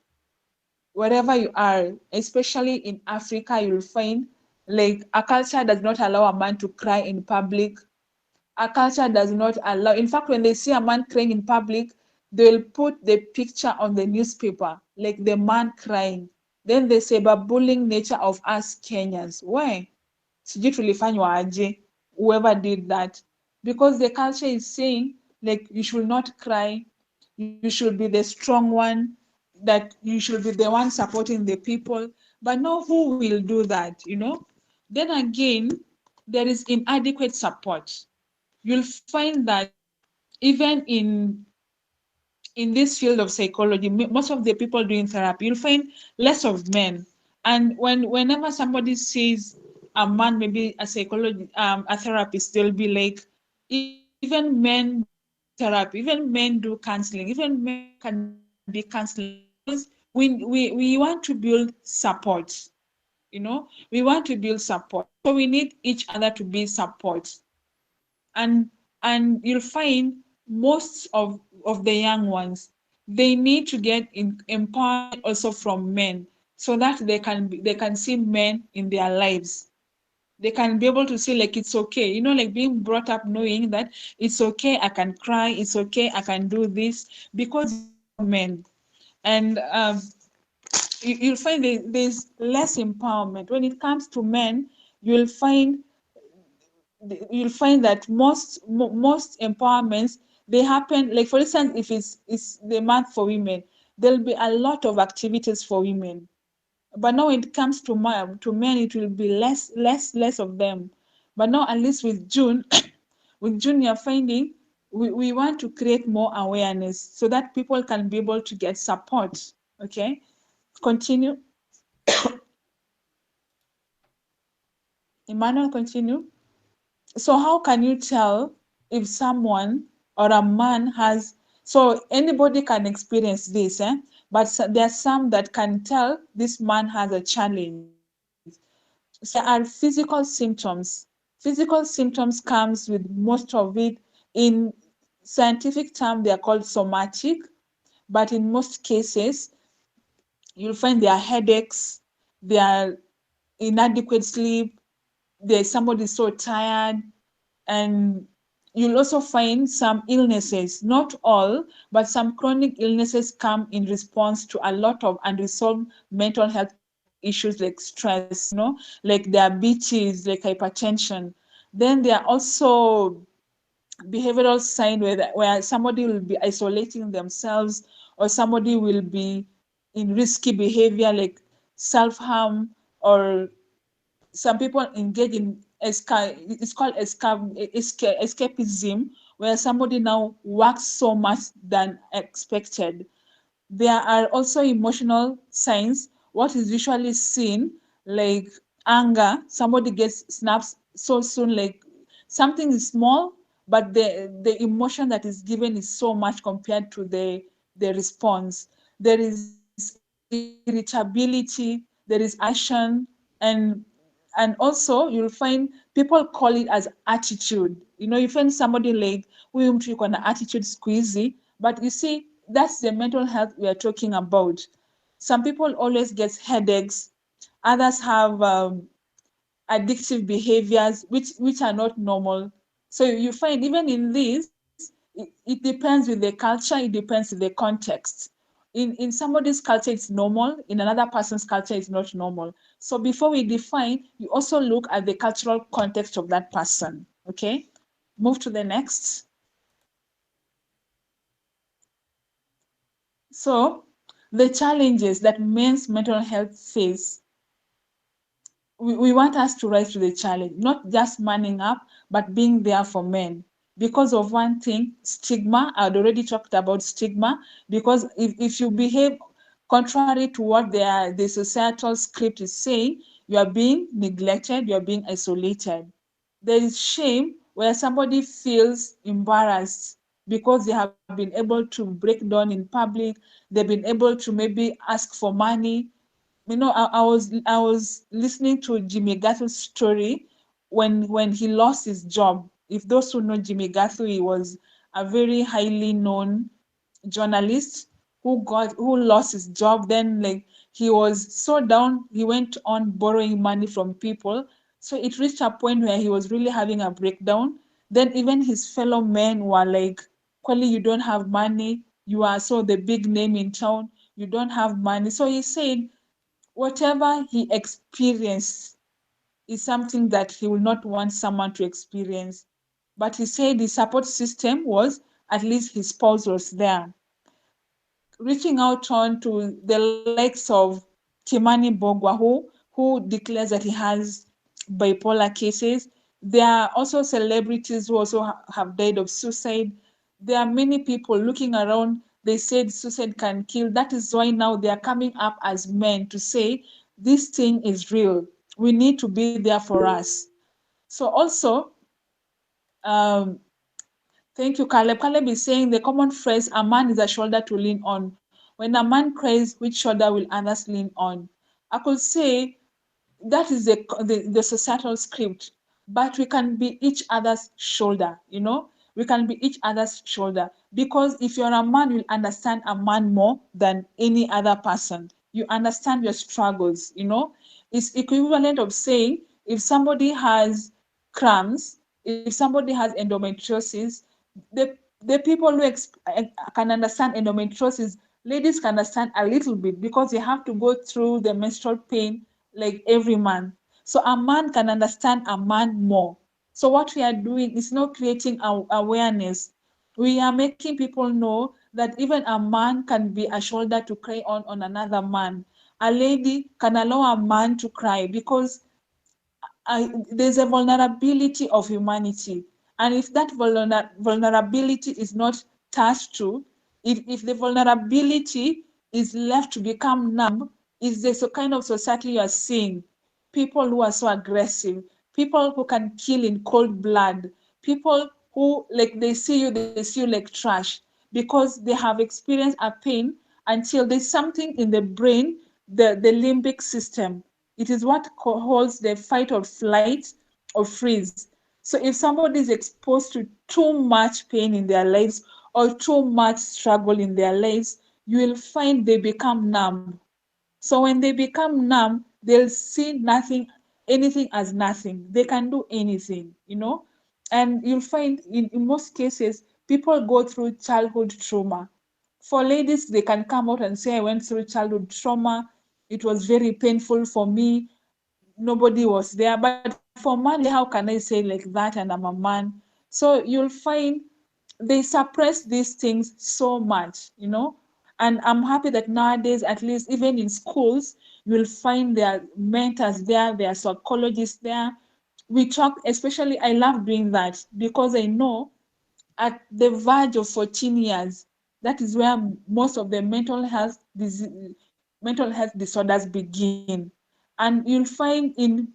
wherever you are, especially in Africa, you'll find like a culture does not allow a man to cry in public. A culture does not allow, in fact, when they see a man crying in public, they'll put the picture on the newspaper, like the man crying. Then they say, but bullying nature of us Kenyans. Why? Sijui tulifanywa aje, whoever did that. Because the culture is saying, like, you should not cry, you should be the strong one, that you should be the one supporting the people. But now who will do that? Then again, there is inadequate support. You'll find that even in this field of psychology, most of the people doing therapy, you'll find less of men. And whenever somebody sees a man, maybe a therapist, they'll be like, even men do therapy, even men do counseling, even men can be counselors, because we want to build support. We want to build support. So we need each other to be support. and and you'll find most of the young ones, they need to get empowered also from men, so that they can see men in their lives. They can be able to see like it's okay, like being brought up knowing that it's okay, I can cry, it's okay, I can do this, because men. And you'll find there's less empowerment when it comes to men. You'll find that most empowerments, they happen, like for instance, if it's the month for women, there'll be a lot of activities for women. But now when it comes to men, it will be less of them. But now at least with June, with June, you're finding we want to create more awareness so that people can be able to get support. Okay, continue. Emmanuel, continue. So how can you tell if someone or a man has, so anybody can experience this, but there are some that can tell this man has a challenge. So there are physical symptoms. Physical symptoms comes with most of it. In scientific term, they are called somatic, but in most cases, you'll find there are headaches, there are inadequate sleep, there's somebody so tired, and you'll also find some illnesses, not all, but some chronic illnesses come in response to a lot of unresolved mental health issues like stress, like diabetes, like hypertension. Then there are also behavioral sign where somebody will be isolating themselves, or somebody will be in risky behavior like self-harm, or some people engage in it's called escapism, where somebody now works so much than expected. There are also emotional signs. What is usually seen, like anger, somebody gets snaps so soon, like something is small, but the emotion that is given is so much compared to the response. There is irritability, there is aggression, and also you'll find people call it as attitude. You find somebody like, huyu mtu yuko na attitude squeezy, but you see that's the mental health we are talking about. Some people always get headaches, others have addictive behaviors which are not normal. So you find even in this, it depends with the culture, it depends with the context. In somebody's culture it's normal, in another person's culture it's not normal. So before we define, you also look at the cultural context of that person. Okay, move to the next. So the challenges that men's mental health face, we want us to rise to the challenge, not just manning up, but being there for men. Because of one thing, stigma. I'd already talked about stigma, because if you behave contrary to what the societal script is saying, you are being neglected, you are being isolated. There is shame, where somebody feels embarrassed because they have been able to break down in public, they've been able to maybe ask for money. I was listening to Jimmy Gathu's story when he lost his job. If those who know Jimmy Gathu, he was a very highly known journalist who lost his job. Then like he was so down, he went on borrowing money from people. So it reached a point where he was really having a breakdown. Then even his fellow men were like, Kwali, you don't have money. You are so the big name in town. You don't have money. So he said, whatever he experienced is something that he will not want someone to experience. But he said the support system was at least his spouse was there. Reaching out on to the likes of Kimani Bogwa, who declares that he has bipolar cases. There are also celebrities who also have died of suicide. There are many people looking around. They said suicide can kill. That is why now they are coming up as men to say this thing is real. We need to be there for us. So also, um, thank you, Caleb. Caleb is saying the common phrase, a man is a shoulder to lean on. When a man cries, which shoulder will others lean on? I could say that is the societal script, but we can be each other's shoulder. We can be each other's shoulder, because if you're a man, you'll understand a man more than any other person. You understand your struggles. It's equivalent of saying, if somebody has cramps, if somebody has endometriosis, the people who can understand endometriosis, ladies can understand a little bit, because they have to go through the menstrual pain like every man. So a man can understand a man more. So what we are doing is not creating awareness. We are making people know that even a man can be a shoulder to cry on another man. A lady can allow a man to cry, because there's a vulnerability of humanity. And if that vulnerability is not touched to, if the vulnerability is left to become numb, is this a kind of society you are seeing? People who are so aggressive, people who can kill in cold blood, people who like they see you like trash because they have experienced a pain until there's something in the brain, the limbic system. It is what holds the fight or flight or freeze. So if somebody is exposed to too much pain in their lives or too much struggle in their lives, you will find they become numb. So when they become numb, they'll see nothing, anything as nothing. They can do anything, you know? And you'll find in most cases, people go through childhood trauma. For ladies, they can come out and say, I went through childhood trauma. It was very painful for me. Nobody was there. But for man, how can I say like that? And I'm a man. So you'll find they suppress these things so much, you know. And I'm happy that nowadays, at least even in schools, you'll find their mentors there, their psychologists there. We talk, especially I love doing that because I know at the verge of 14 years, that is where most of the mental health disorders begin. And you'll find in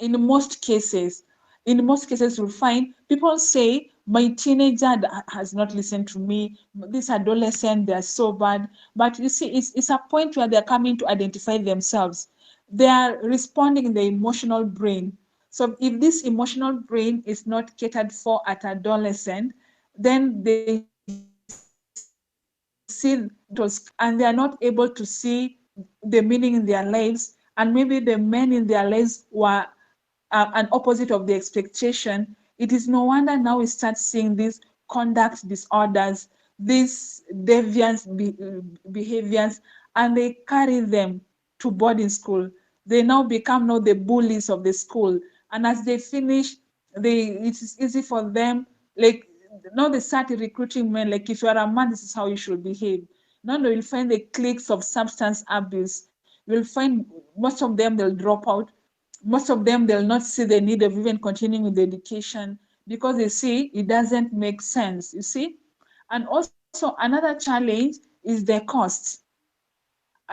most cases, you'll find people say, my teenager has not listened to me, this adolescent, they're so bad. But you see, it's a point where they're coming to identify themselves. They are responding in the emotional brain. So if this emotional brain is not catered for at adolescent, then they see it was, and they are not able to see the meaning in their lives. And maybe the men in their lives were an opposite of the expectation. It is no wonder now we start seeing these conduct disorders, these behaviors, and they carry them to boarding school. They now become now the bullies of the school. And as they finish, it is easy for them, like now they start recruiting men, like if you are a man, this is how you should behave. Now they will find the cliques of substance abuse. You'll find most of them they'll drop out, most of them they'll not see the need of even continuing with the education because they see it doesn't make sense, you see. And also another challenge is the cost.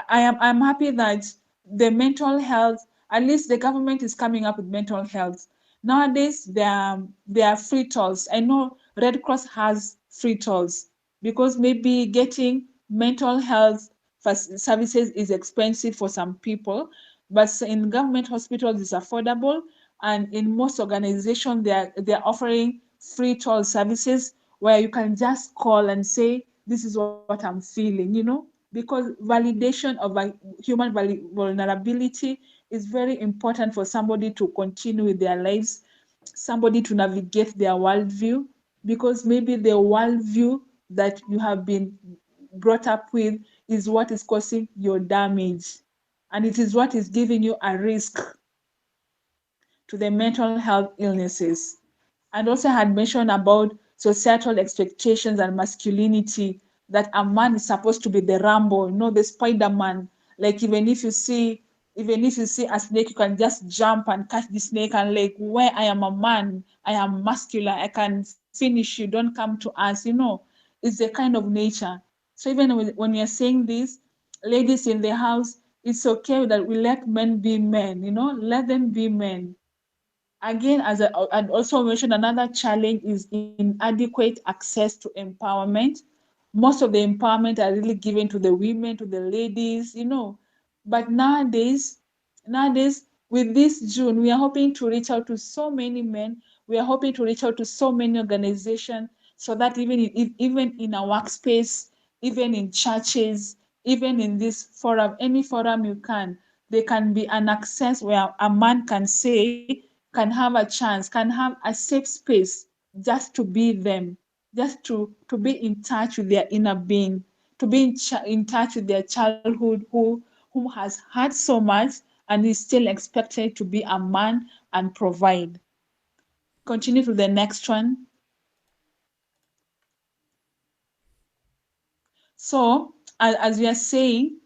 I'm happy that the mental health, at least the government is coming up with mental health. Nowadays, there are free tools. I know Red Cross has free tools because maybe getting mental health services is expensive for some people, but in government hospitals it's affordable, and in most organizations they're offering free toll services where you can just call and say, this is what I'm feeling, you know, because validation of human vulnerability is very important for somebody to continue with their lives, somebody to navigate their worldview, because maybe the worldview that you have been brought up with is what is causing your damage, and it is what is giving you a risk to the mental health illnesses. And also had mentioned about societal expectations and masculinity, that a man is supposed to be the Rambo, you know, the Spider-Man. Like even if you see a snake, you can just jump and catch the snake and like, where I am a man, I am muscular, I can finish you, don't come to us, you know. It's the kind of nature. So even when you're saying this, ladies in the house, it's okay that we let men be men, you know, let them be men. Again, and also mentioned, another challenge is inadequate access to empowerment. Most of the empowerment are really given to the women, to the ladies, you know. But nowadays, with this June, we are hoping to reach out to so many men. We are hoping to reach out to so many organizations so that even in our workspace, even in churches, even in this forum, any forum you can, there can be an access where a man can say, can have a chance, can have a safe space just to be them, just to be in touch with their inner being, to be in touch with their childhood, who has had so much and is still expected to be a man and provide. Continue to the next one. So, as we are saying,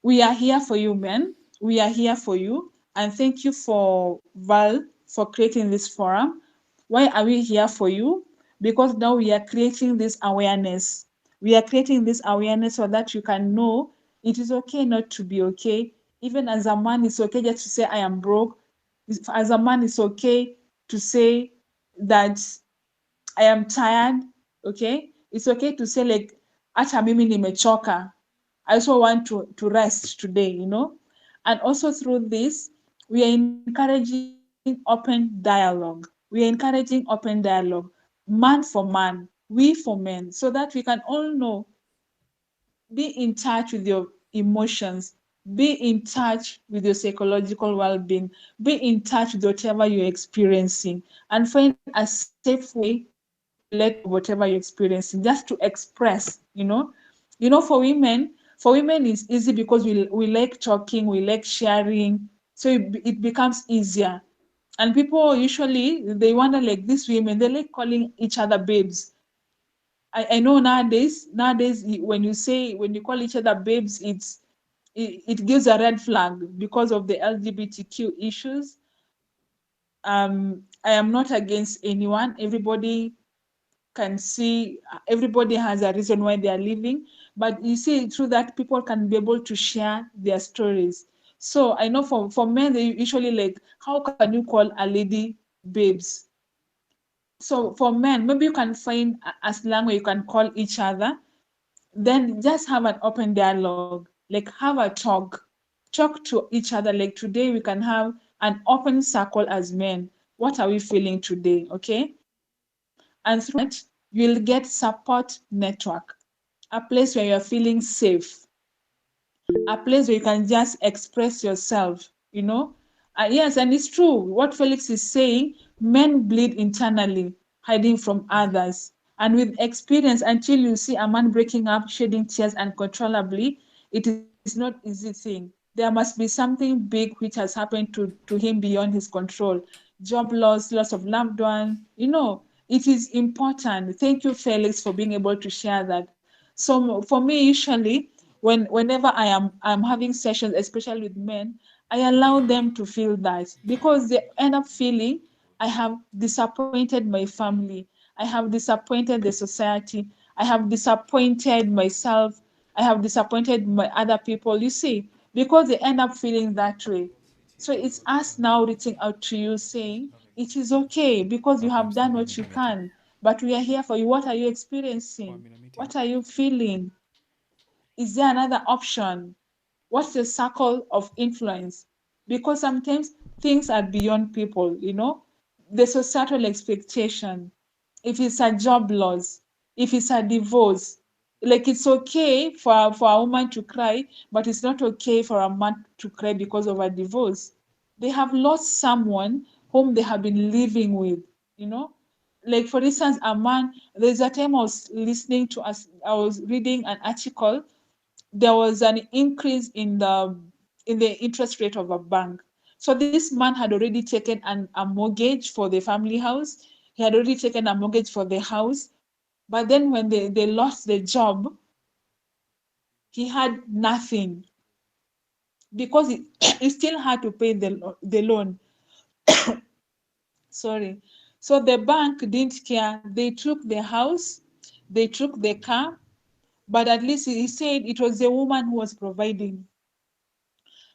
we are here for you, men. We are here for you. And thank you for Val for creating this forum. Why are we here for you? Because now we are creating this awareness. We are creating this awareness so that you can know it is okay not to be okay. Even as a man, it's okay just to say, I am broke. As a man, it's okay to say that I am tired, okay? It's okay to say like, acha mimi nimechoka. I also want to rest today, you know? And also through this, we are encouraging open dialogue. We are encouraging open dialogue, man for man, we for men, so that we can all know, be in touch with your emotions, be in touch with your psychological well-being, be in touch with whatever you're experiencing, and find a safe way to let go of whatever you're experiencing, just to express, you know. For women it's easy because we like talking, we like sharing, so it becomes easier. And people usually they wonder, like, these women, they like calling each other babes. I know nowadays when you call each other babes, it gives a red flag because of the LGBTQ issues. I am not against anyone. Everybody has a reason why they are living, but you see, through that, people can be able to share their stories. So I know for men, they usually like, how can you call a lady babes? So for men, maybe you can find a slang where you can call each other, then just have an open dialogue, like have a talk to each other. Like today we can have an open circle as men. What are we feeling today? Okay. And through that, you'll get support network, a place where you're feeling safe, a place where you can just express yourself, you know. Yes, and it's true what Felix is saying. Men bleed internally, hiding from others. And with experience, until you see a man breaking up, shedding tears uncontrollably, it is not easy thing. There must be something big which has happened to him beyond his control. Job loss of loved one, you know. It is important. Thank you, Felix, for being able to share that. So for me, usually, whenever I'm having sessions, especially with men, I allow them to feel that, because they end up feeling, I have disappointed my family, I have disappointed the society, I have disappointed myself, I have disappointed my other people, you see, because they end up feeling that way. So it's us now reaching out to you saying it is okay because you have done what you can, but we are here for you. What are you experiencing? What are you feeling? Is there another option? What's the circle of influence? Because sometimes things are beyond people, you know, the societal expectation. If it's a job loss, if it's a divorce, like it's okay for a woman to cry, but it's not okay for a man to cry because of a divorce. They have lost someone whom they have been living with, you know. Like for instance, a man, there's a time I was reading an article. There was an increase in the interest rate of a bank. So this man had already taken a mortgage for the family house. He had already taken a mortgage for the house. But then when they lost the job, he had nothing because he still had to pay the loan. Sorry. So the bank didn't care. They took the house, they took the car, but at least he said it was the woman who was providing.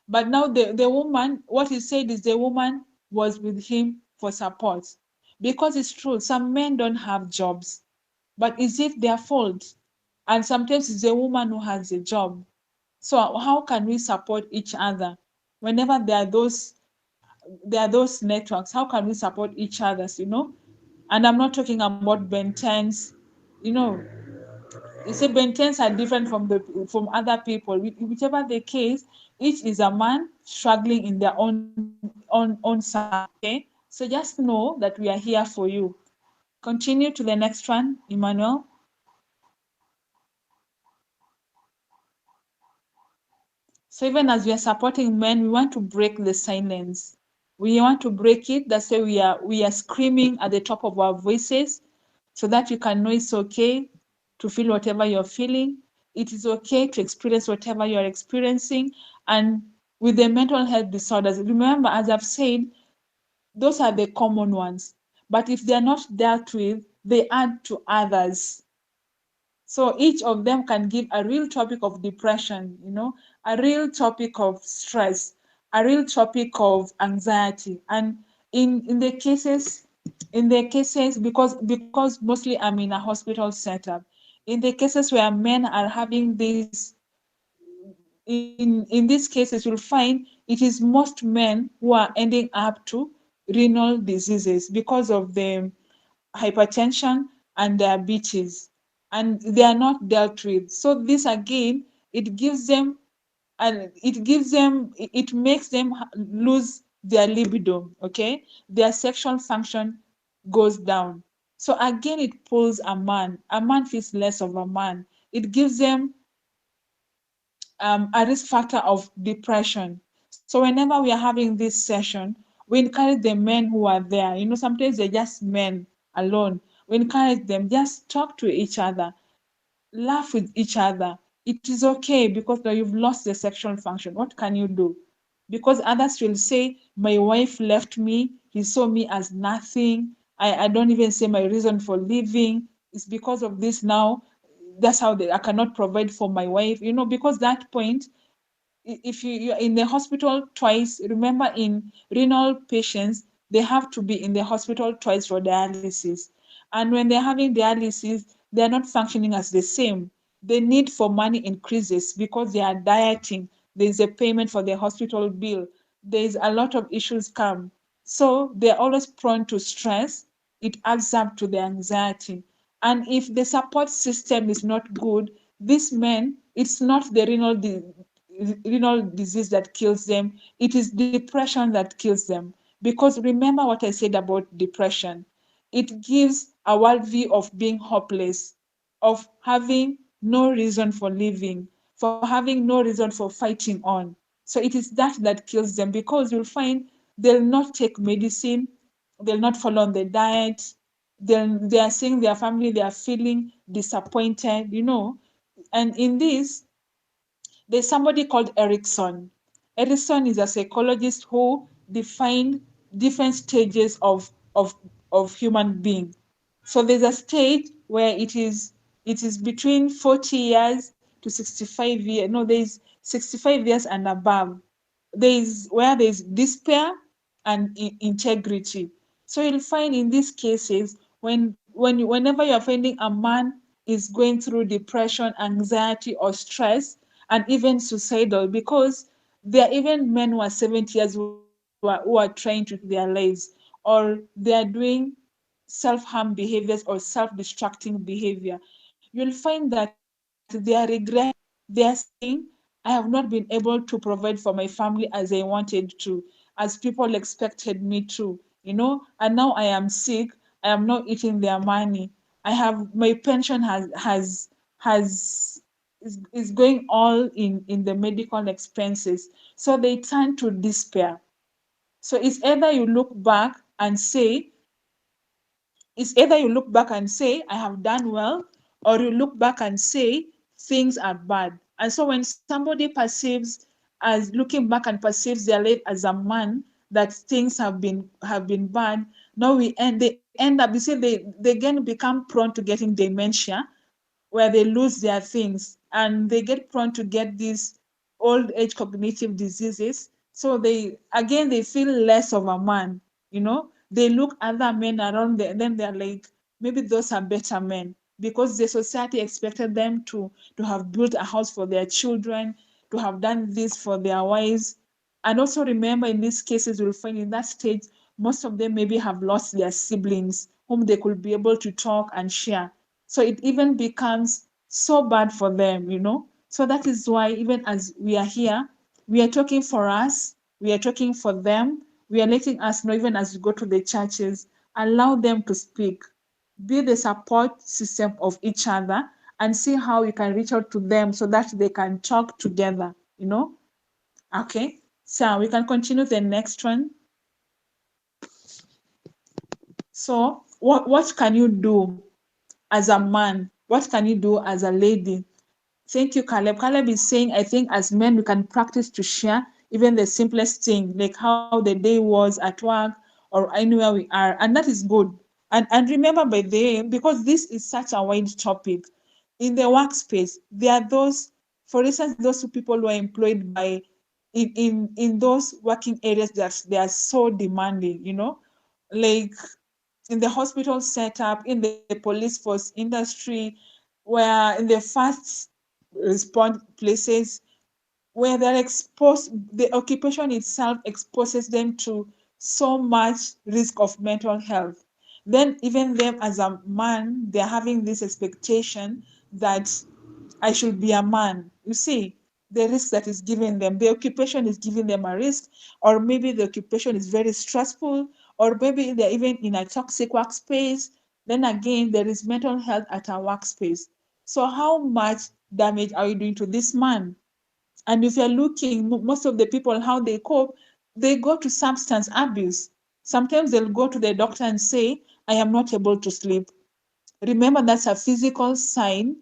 But now the woman, what he said is the woman was with him for support. Because it's true, some men don't have jobs, but is it their fault? And sometimes it's the woman who has a job. So how can we support each other? Whenever there are those networks, how can we support each other, you know? And I'm not talking about Ben 10s, you know. You say Ben 10s are different from other people. Whichever the case, each is a man struggling in their own side. Okay, so just know that we are here for you. Continue to the next one, Emmanuel. So even as we are supporting men, we want to break the silence. We want to break it. That's why we are screaming at the top of our voices, so that you can know it's okay to feel whatever you're feeling. It is okay to experience whatever you're experiencing. And with the mental health disorders, remember, as I've said, those are the common ones. But if they're not dealt with, they add to others. So each of them can give a real topic of depression, you know, a real topic of stress, a real topic of anxiety. And in the cases, because mostly I'm in a hospital setup, in the cases where men are having this, in these cases, you'll find it is most men who are ending up to renal diseases because of the hypertension and diabetes, and they are not dealt with. So this again, it gives them, and it makes them lose their libido. Okay, their sexual function goes down. So again, it pulls a man feels less of a man. It gives them a risk factor of depression. So whenever we are having this session, we encourage the men who are there. Sometimes they're just men alone. We encourage them, just talk to each other, laugh with each other. It is okay because now you've lost the sexual function. What can you do? Because others will say, my wife left me, he saw me as nothing. I don't even say my reason for leaving. It's because of this now. That's how I cannot provide for my wife, because that point, if you're in the hospital twice, remember in renal patients, they have to be in the hospital twice for dialysis. And when they're having dialysis, they're not functioning as the same. The need for money increases because they are dieting. There's a payment for the hospital bill. There's a lot of issues come. So they're always prone to stress. It adds up to the anxiety. And if the support system is not good, these men, it's not the renal disease that kills them, it is depression that kills them. Because remember what I said about depression, it gives a worldview of being hopeless, of having no reason for living, for having no reason for fighting on. So it is that kills them, because you'll find they'll not take medicine, they'll not follow on the diet, they are seeing their family, they are feeling disappointed, and in this, there's somebody called Erickson. Erickson is a psychologist who defined different stages of human being. So there's a stage where it is between 40 years to 65 years. No, there's 65 years and above. There's despair and integrity. So you'll find in these cases, whenever you're finding a man is going through depression, anxiety, or stress, and even suicidal, because there are even men who are 70 years who are trying to take their lives, or they are doing self-harm behaviors or self-destructing behavior. You'll find that they are regretting. They are saying, I have not been able to provide for my family as I wanted to, as people expected me to, and now I am sick. I am not eating their money. I have my pension has is going all in the medical expenses. So they turn to despair. So it's either you look back and say, I have done well, or you look back and say, things are bad. And so when somebody perceives, as looking back and perceives their life as a man, that things have been bad, now they end up, you see, they again become prone to getting dementia, where they lose their things, and they get prone to get these old age cognitive diseases. So they feel less of a man. They look other men around them, then they're like, maybe those are better men, because the society expected them to have built a house for their children, to have done this for their wives. And also remember, in these cases, you'll find in that stage, most of them maybe have lost their siblings whom they could be able to talk and share. So it even becomes so bad for them. So that is why, even as we are here, we are talking for us, we are talking for them, we are letting us know, even as we go to the churches, allow them to speak, be the support system of each other, and see how you can reach out to them so that they can talk together. Okay, so we can continue the next one. So what can you do as a man? What can you do as a lady? Thank you, Caleb. Caleb is saying, I think as men, we can practice to share even the simplest thing, like how the day was at work or anywhere we are. And that is good. And remember, by the way, because this is such a wide topic, in the workspace, there are those, for instance, those people who are employed by in those working areas that they are so demanding, like in the hospital setup, in the police force industry, where in the fast response places, where they're exposed, the occupation itself exposes them to so much risk of mental health. Then even them as a man, they're having this expectation that I should be a man. You see, the risk that is given them, the occupation is giving them a risk, or maybe the occupation is very stressful, or maybe they're even in a toxic workspace. Then again, there is mental health at our workspace. So how much damage are you doing to this man? And if you're looking, most of the people, how they cope, they go to substance abuse. Sometimes they'll go to the doctor and say, I am not able to sleep. Remember, that's a physical sign.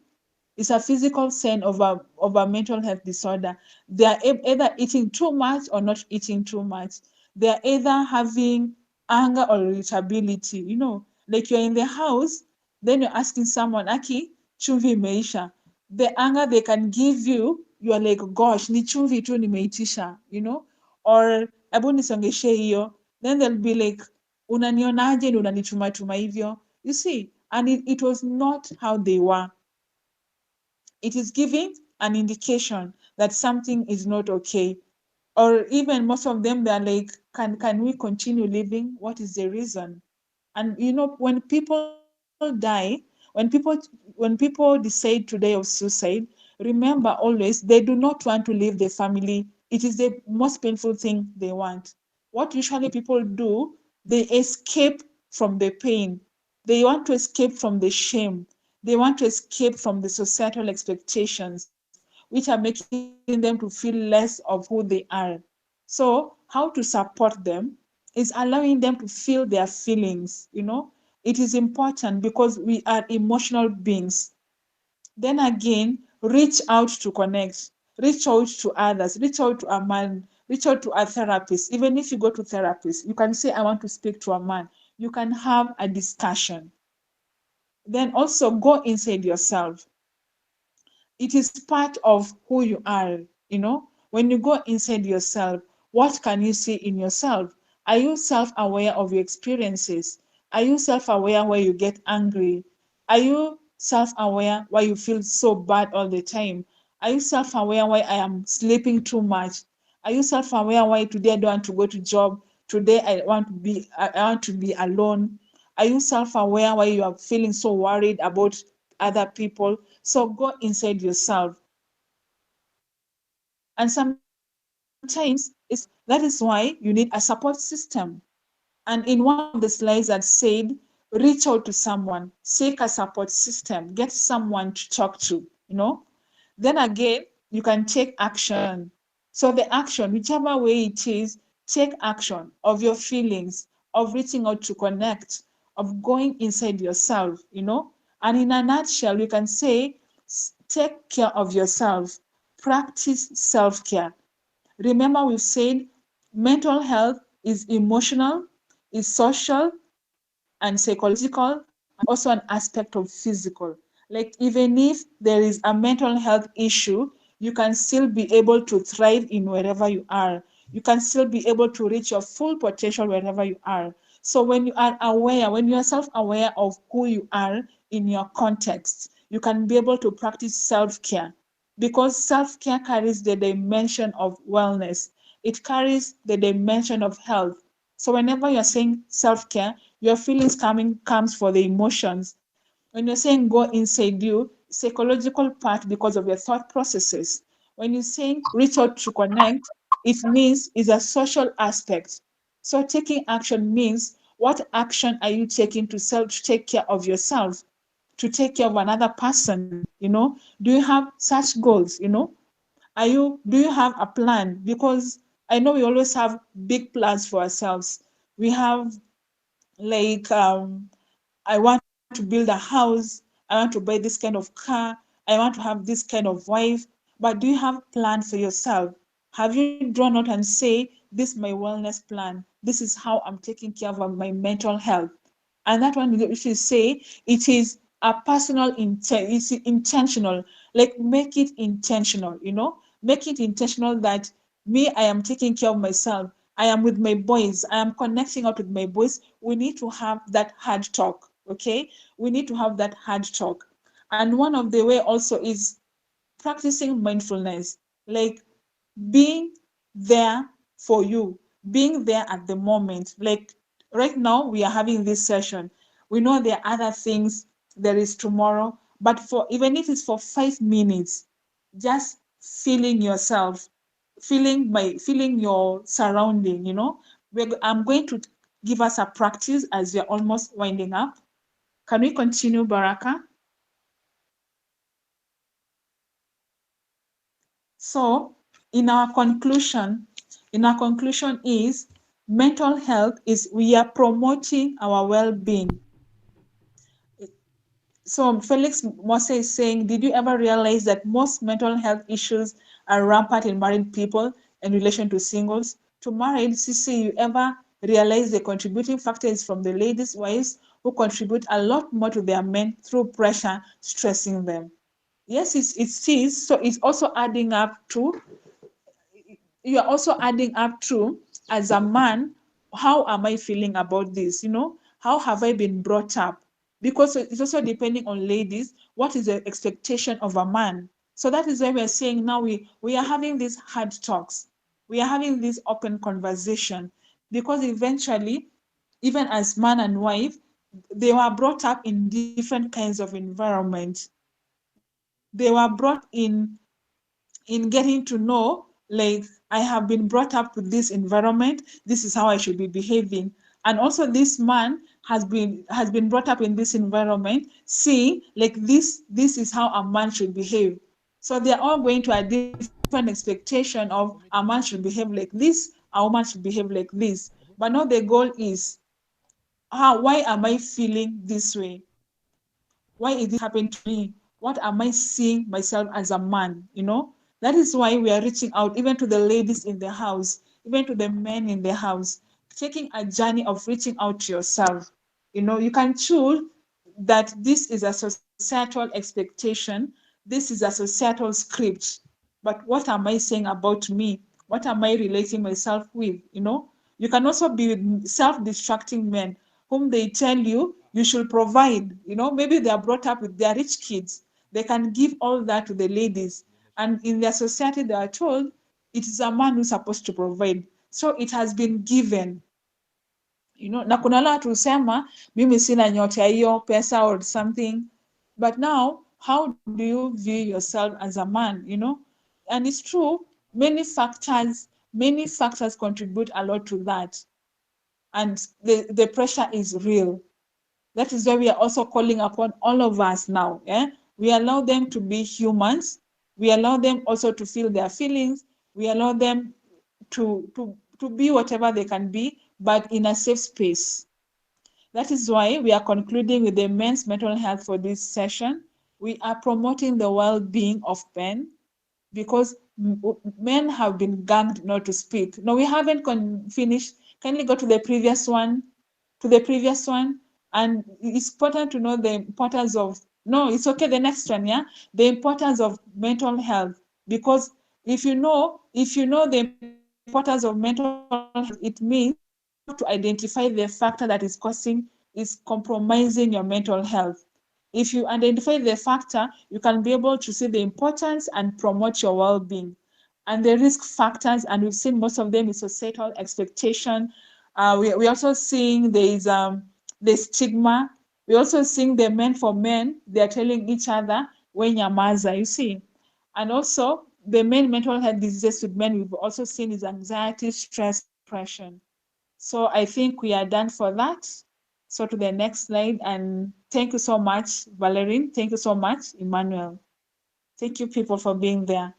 It's a physical sign of a mental health disorder. They are either eating too much or not eating too much. They are either having anger or irritability. Like you're in the house, then you're asking someone, Aki, chumvi imeisha. The anger they can give you, you're like, gosh, ni chumvi tu nimeitisha. Or hebu nisongeshe hiyo. Then they'll be like, unanionaje ni unanitumatuma hivyo. You see, and it was not how they were. It is giving an indication that something is not okay. Or even most of them, they're like, can we continue living? What is the reason? And when people die, when people decide today of suicide, remember always they do not want to leave the family. It is the most painful thing they want. What usually people do, they escape from the pain. They want to escape from the shame. They want to escape from the societal expectations, which are making them to feel less of who they are. So how to support them is allowing them to feel their feelings. It is important because we are emotional beings. Then again, reach out to connect, reach out to others, reach out to a man, reach out to a therapist. Even if you go to therapist, you can say, I want to speak to a man. You can have a discussion. Then also go inside yourself. It is part of who you are. When you go inside yourself, what can you see in yourself? Are you self-aware of your experiences? Are you self-aware where you get angry? Are you self-aware why you feel so bad all the time? Are you self-aware why I am sleeping too much? Are you self-aware why today I don't want to go to job? Today I want to be alone. Are you self-aware why you are feeling so worried about other people? So go inside yourself. And sometimes that is why you need a support system. And in one of the slides that said, reach out to someone, seek a support system, get someone to talk to. Then again, you can take action. So the action, whichever way it is, take action of your feelings, of reaching out to connect, of going inside yourself. And in a nutshell, we can say, take care of yourself, practice self-care. Remember, we've said mental health is emotional, is social, and psychological, and also an aspect of physical. Like, even if there is a mental health issue, you can still be able to thrive in wherever you are. You can still be able to reach your full potential wherever you are. So when you are aware, when you are self-aware of who you are in your context, you can be able to practice self-care, because self-care carries the dimension of wellness. It carries the dimension of health. So whenever you're saying self-care, your feelings comes for the emotions. When you're saying go inside you, psychological part because of your thought processes. When you're saying reach out to connect, it means is a social aspect. So taking action means, what action are you taking to take care of yourself, to take care of another person? Do you have such goals? Do you have a plan? Because I know we always have big plans for ourselves. We have, like, I want to build a house, I want to buy this kind of car, I want to have this kind of wife. But do you have plan for yourself? Have you drawn out and say, this is my wellness plan, this is how I'm taking care of my mental health? And that one, we should say it is a personal intent, it's intentional. Like, make it intentional. Make it intentional that Me, I am taking care of myself. I am with my boys. I am connecting out with my boys. We need to have that hard talk, okay? We need to have that hard talk. And one of the way also is practicing mindfulness, like being there for you, being there at the moment. Like right now, we are having this session. We know there are other things, there is tomorrow, but for even if it's for 5 minutes, just feeling yourself, feeling your surrounding, you know. I'm going to give us a practice as we're almost winding up. Can we continue, Baraka? So in our conclusion is mental health is we are promoting our well-being. So Felix Mose is saying, did you ever realize that most mental health issues are rampant in married people in relation to singles? To married, CC, you ever realize the contributing factor is from the ladies' wives who contribute a lot more to their men through pressure, stressing them? Yes, it is. So it's also adding up to, you are also adding up to, as a man, how am I feeling about this? You know, how have I been brought up? Because it's also depending on ladies, what is the expectation of a man? So that is why we are saying now we are having these hard talks. We are having this open conversation because eventually, even as man and wife, they were brought up in different kinds of environment. They were brought in getting to know, like, I have been brought up with this environment, this is how I should be behaving. And also this man has been brought up in this environment, seeing like this is how a man should behave. So they're all going to a different expectation of a man should behave like this, a woman should behave like this. But now the goal is, why am I feeling this way? Why is this happening to me? What am I seeing myself as a man? You know, that is why we are reaching out even to the ladies in the house, even to the men in the house, taking a journey of reaching out to yourself. You know, you can choose that this is a societal expectation, this is a societal script. But what am I saying about me? What am I relating myself with? You know, you can also be with self-destructing men whom they tell you should provide. You know, maybe they are brought up with their rich kids. They can give all that to the ladies. And in their society, they are told it is a man who's supposed to provide. So it has been given. You know, na kuna wale watu husema mimi sina nyota hiyo pesa or something. But now, how do you view yourself as a man, you know? And it's true, many factors contribute a lot to that. And the pressure is real. That is why we are also calling upon all of us now. We allow them to be humans. We allow them also to feel their feelings. We allow them to be whatever they can be, but in a safe space. That is why we are concluding with the men's mental health for this session. We are promoting the well-being of men because men have been ganged not to speak. No, we haven't finished. Kindly go to the previous one, And it's important to know the importance of, no, it's okay, the next one, yeah? The importance of mental health. Because if you know the importance of mental health, it means you have to identify the factor that is compromising your mental health. If you identify the factor, you can be able to see the importance and promote your well-being. And the risk factors, and we've seen most of them, is societal expectation. We're also seeing there is the stigma. We're also seeing the men for men, they're telling each other, when yamaza, you see. And also the main mental health diseases with men we've also seen is anxiety, stress, depression. So I think we are done for that. So to the next slide, and thank you so much, Valerie. Thank you so much, Emmanuel. Thank you, people, for being there.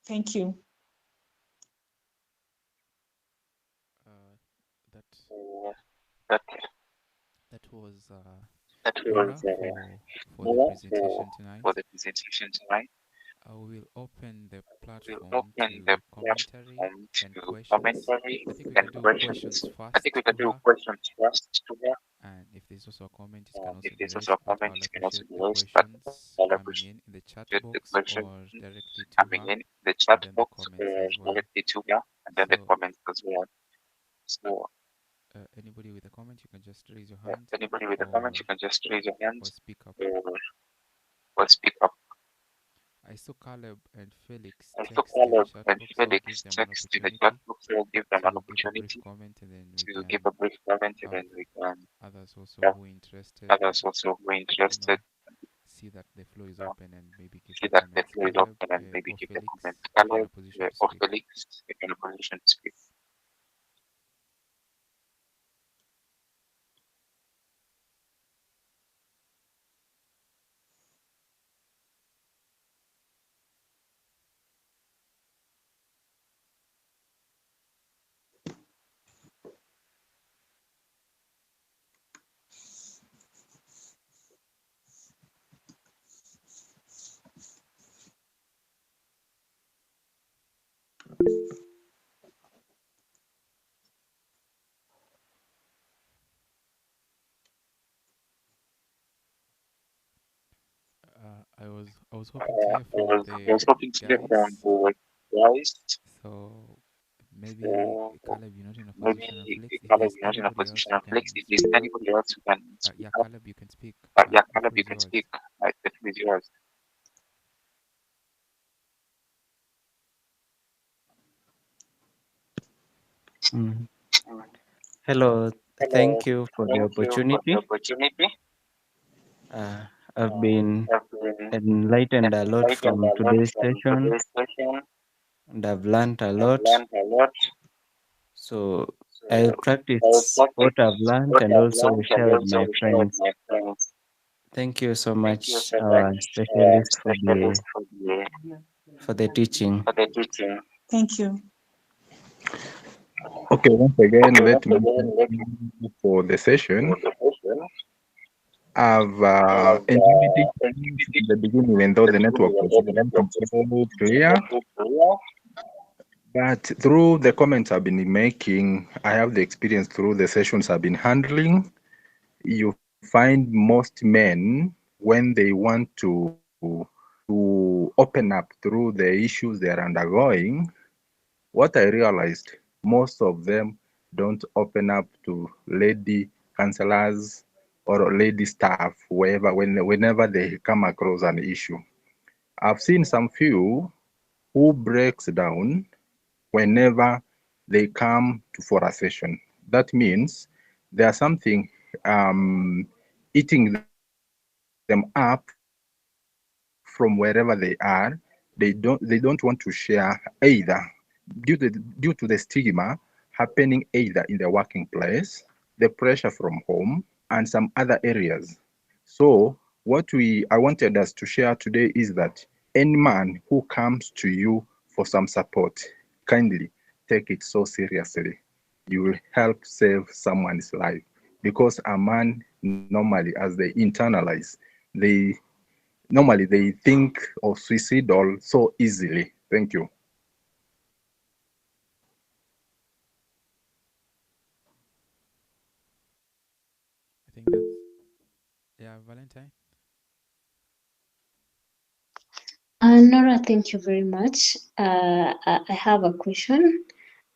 Thank you.
That
That
that was
that
Norah
was
for the
more
presentation tonight.
for the presentation tonight.
We will open the
We'll
platform
open the
to commentary
platform
and
to
questions.
commentary
I think we
and
can do
questions.
questions
I think
first
we can
to
do
her,
questions first to her.
and if there's also a comment, it can
If
also be
there's also
raised,
a
but
comment,
I'll
it can also
appreciate
be
the
raised, but
questions
I'll
coming
appreciate
in the chat
the
box
question
or directly to
coming
her,
in the
and
chat
then the
box
comments as well.
directly to her, and then the
So,
comments as well. So,
anybody with a comment, you can just raise your hand
anybody with a comment,
or
you can just raise your hand
speak up.
or speak up.
I saw Caleb and Felix
I took
text in the
Caleb
chat
and
box, so I'll give
Felix
them an
text in the chat
opportunity
box, so I'll give them an
to give a brief
opportunity
comment, and then we
to give
can
a brief comment, and
have
then we can
others also
have
who are interested,
others also who are
you know,
interested,
see that the floor is
you know,
open and maybe give
see
their
that the
comments.
floor is
Caleb
open and maybe
or
give the
Felix,
comment.
if you're in a
Caleb
position to
or
speak.
Felix, if you're in a position to speak.
I was hoping to hear from
I
the
was hoping to hear from
guys.
the guys.
So maybe
So
Caleb, you're not in a
maybe
position, and Felix, if
Caleb,
there's
you're not in a
anybody else
position.
who
And Flex,
can
if there's
speak.
anybody else who can speak
Yeah,
up,
Caleb, you can speak.
yeah,
The
Caleb,
floor
you
is
can
yours.
speak. The floor is yours.
Mm.
Mm.
Hello,
Hello,
thank you for the
thank you for the
opportunity.
opportunity.
I've been
I've been
enlightened a lot
enlightened
from
a lot
today's
from
session,
today's session.
and I've learned a
I've
lot.
learned a lot.
So I'll
So I'll
practice what I've
practice
learned
what
and
I've
also
learned and
share with
also
my
share with
friends.
my friends.
Thank you so
Thank you
much,
so
our
much,
specialist,
specialist,
for the teaching.
for the teaching.
Thank you.
Okay, once again,
Okay,
let
once
me
again,
thank
let's
you for the
for
session.
the session.
I've
I've
enjoyed it
executed
from the beginning, even though
the
the network
beginning and
was
all the
not
network was
so clear.
not so clear.
But through the comments I've been making, I have the experience through the sessions I've been handling. You find most men, when they want to open up through the issues they're undergoing, what I realized, most of them don't open up to lady counselors or lady staff whenever they come across an issue. I've seen some few who breaks down whenever they come for a session. That means there's something eating them up from wherever they are. They don't want to share either due to the stigma happening either in the working place, the pressure from home, and some other areas. So what I wanted us to share today is that any man who comes to you for some support, kindly take it so seriously. You will help save someone's life, because a man normally, as they internalize, they they think of suicidal so easily. Thank you.
I think that's, yeah, Valentine.
Nora, thank you very much. I have a question.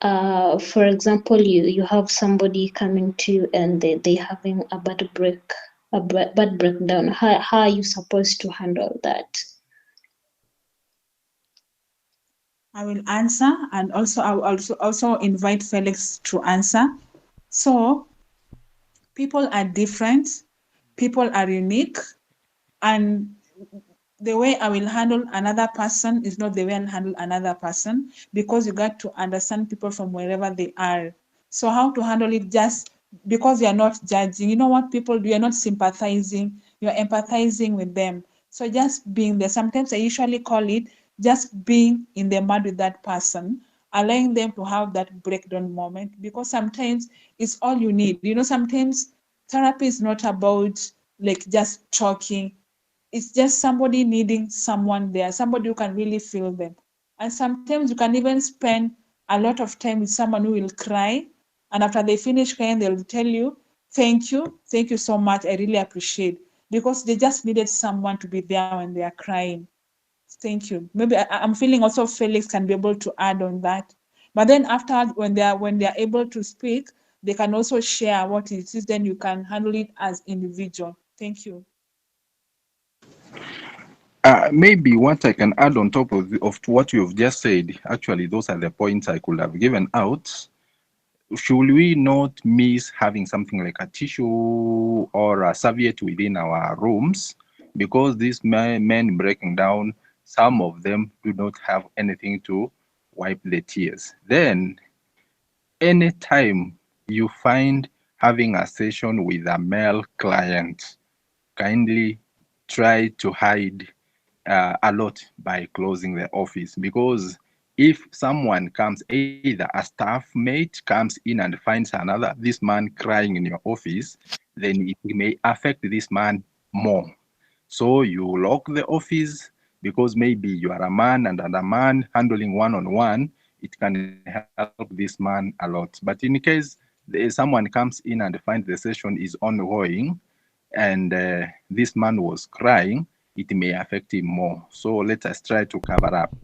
For example, you have somebody coming to you and they having a bad breakdown. How are you supposed to handle that?
I will answer, and also I will also invite Felix to answer. So people are different, people are unique, and the way I will handle another person is not the way I'll handle another person, because you got to understand people from wherever they are. So how to handle it, just because you're not judging. You know what people do, you're not sympathizing, you're empathizing with them. So just being there. Sometimes I usually call it just being in the mud with that person, allowing them to have that breakdown moment, because sometimes it's all you need. You know, sometimes therapy is not about like just talking. It's just somebody needing someone there, somebody who can really feel them. And sometimes you can even spend a lot of time with someone who will cry. And after they finish crying, they'll tell you, Thank you. Thank you so much. I really appreciate, because they just needed someone to be there when they are crying. Thank you. Maybe I'm feeling also Felix can be able to add on that. But then after, when they are able to speak, they can also share what it is. Then you can handle it as individual. Thank you.
Maybe what I can add on top of what you've just said, actually, those are the points I could have given out. Should we not miss having something like a tissue or a serviette within our rooms? Because these men breaking down, some of them do not have anything to wipe the tears. Then, anytime you find having a session with a male client, kindly try to hide a lot by closing the office, because if someone comes, either a staff mate comes in and finds this man crying in your office, then it may affect this man more. So you lock the office, because maybe you are a man and a man handling one-on-one, it can help this man a lot. But in case someone comes in and finds the session is ongoing, and this man was crying, it may affect him more. So let us try to cover up.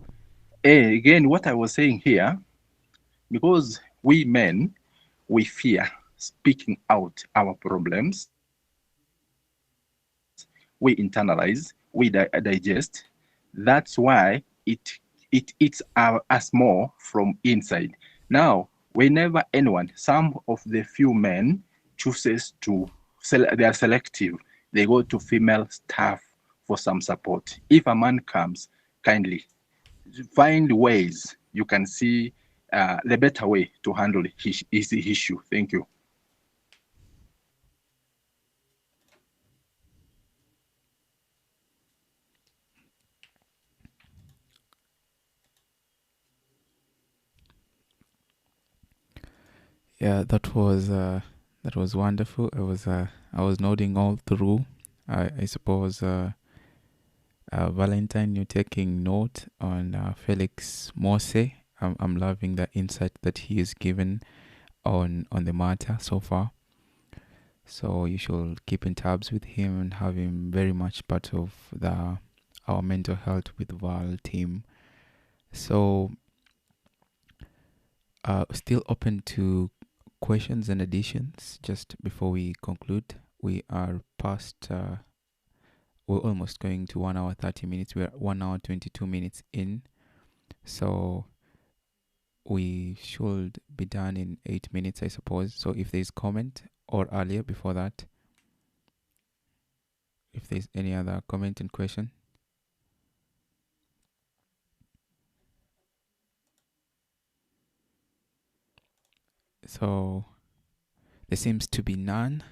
Again, what I was saying here, because we men, we fear speaking out our problems, we internalize, we digest. That's why it eats us more from inside. Now, whenever anyone, some of the few men chooses to they are selective. They go to female staff for some support. If a man comes, kindly find ways you can see the better way to handle his issue. Thank you.
Yeah, that was wonderful. I was nodding all through. I suppose Valentine, you're taking note on Felix Mose. I'm loving the insight that he has given on the matter so far. So you should keep in tabs with him and have him very much part of our mental health with Val team. So still open to questions and additions. Just before we conclude, we are past. We're almost going to 1 hour 30 minutes. We're 1 hour 22 minutes in. So we should be done in 8 minutes, I suppose. So if there's comment or earlier before that, if there's any other comment and question. So there seems to be none.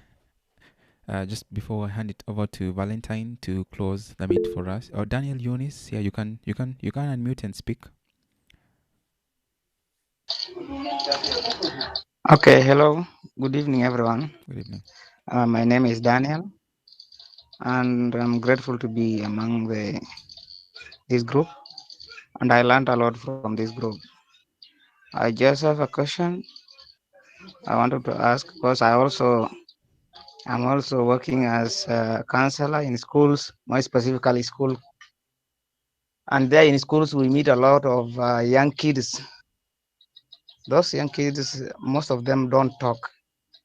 Just before I hand it over to Valentine to close the meet for us, or Daniel Yunis, yeah, you can unmute and speak.
Okay, hello. Good evening, everyone.
Good evening.
My name is Daniel, and I'm grateful to be among this group, and I learned a lot from this group. I just have a question I wanted to ask, because I'm also working as a counselor in schools, more specifically school. And there in schools, we meet a lot of young kids. Those young kids, most of them don't talk,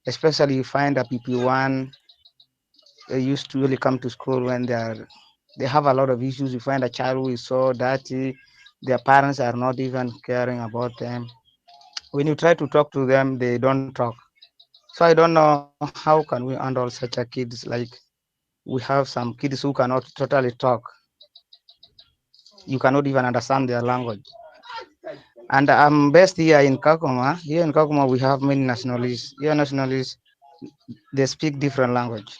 especially you find a PP1. They used to really come to school when they have a lot of issues. You find a child who is so dirty, their parents are not even caring about them. When you try to talk to them, they don't talk. So I don't know how can we handle such a kids. Like, we have some kids who cannot totally talk. You cannot even understand their language. And I'm based here in Kakuma. Here in Kakuma, we have many nationalities. Here nationalities, they speak different language.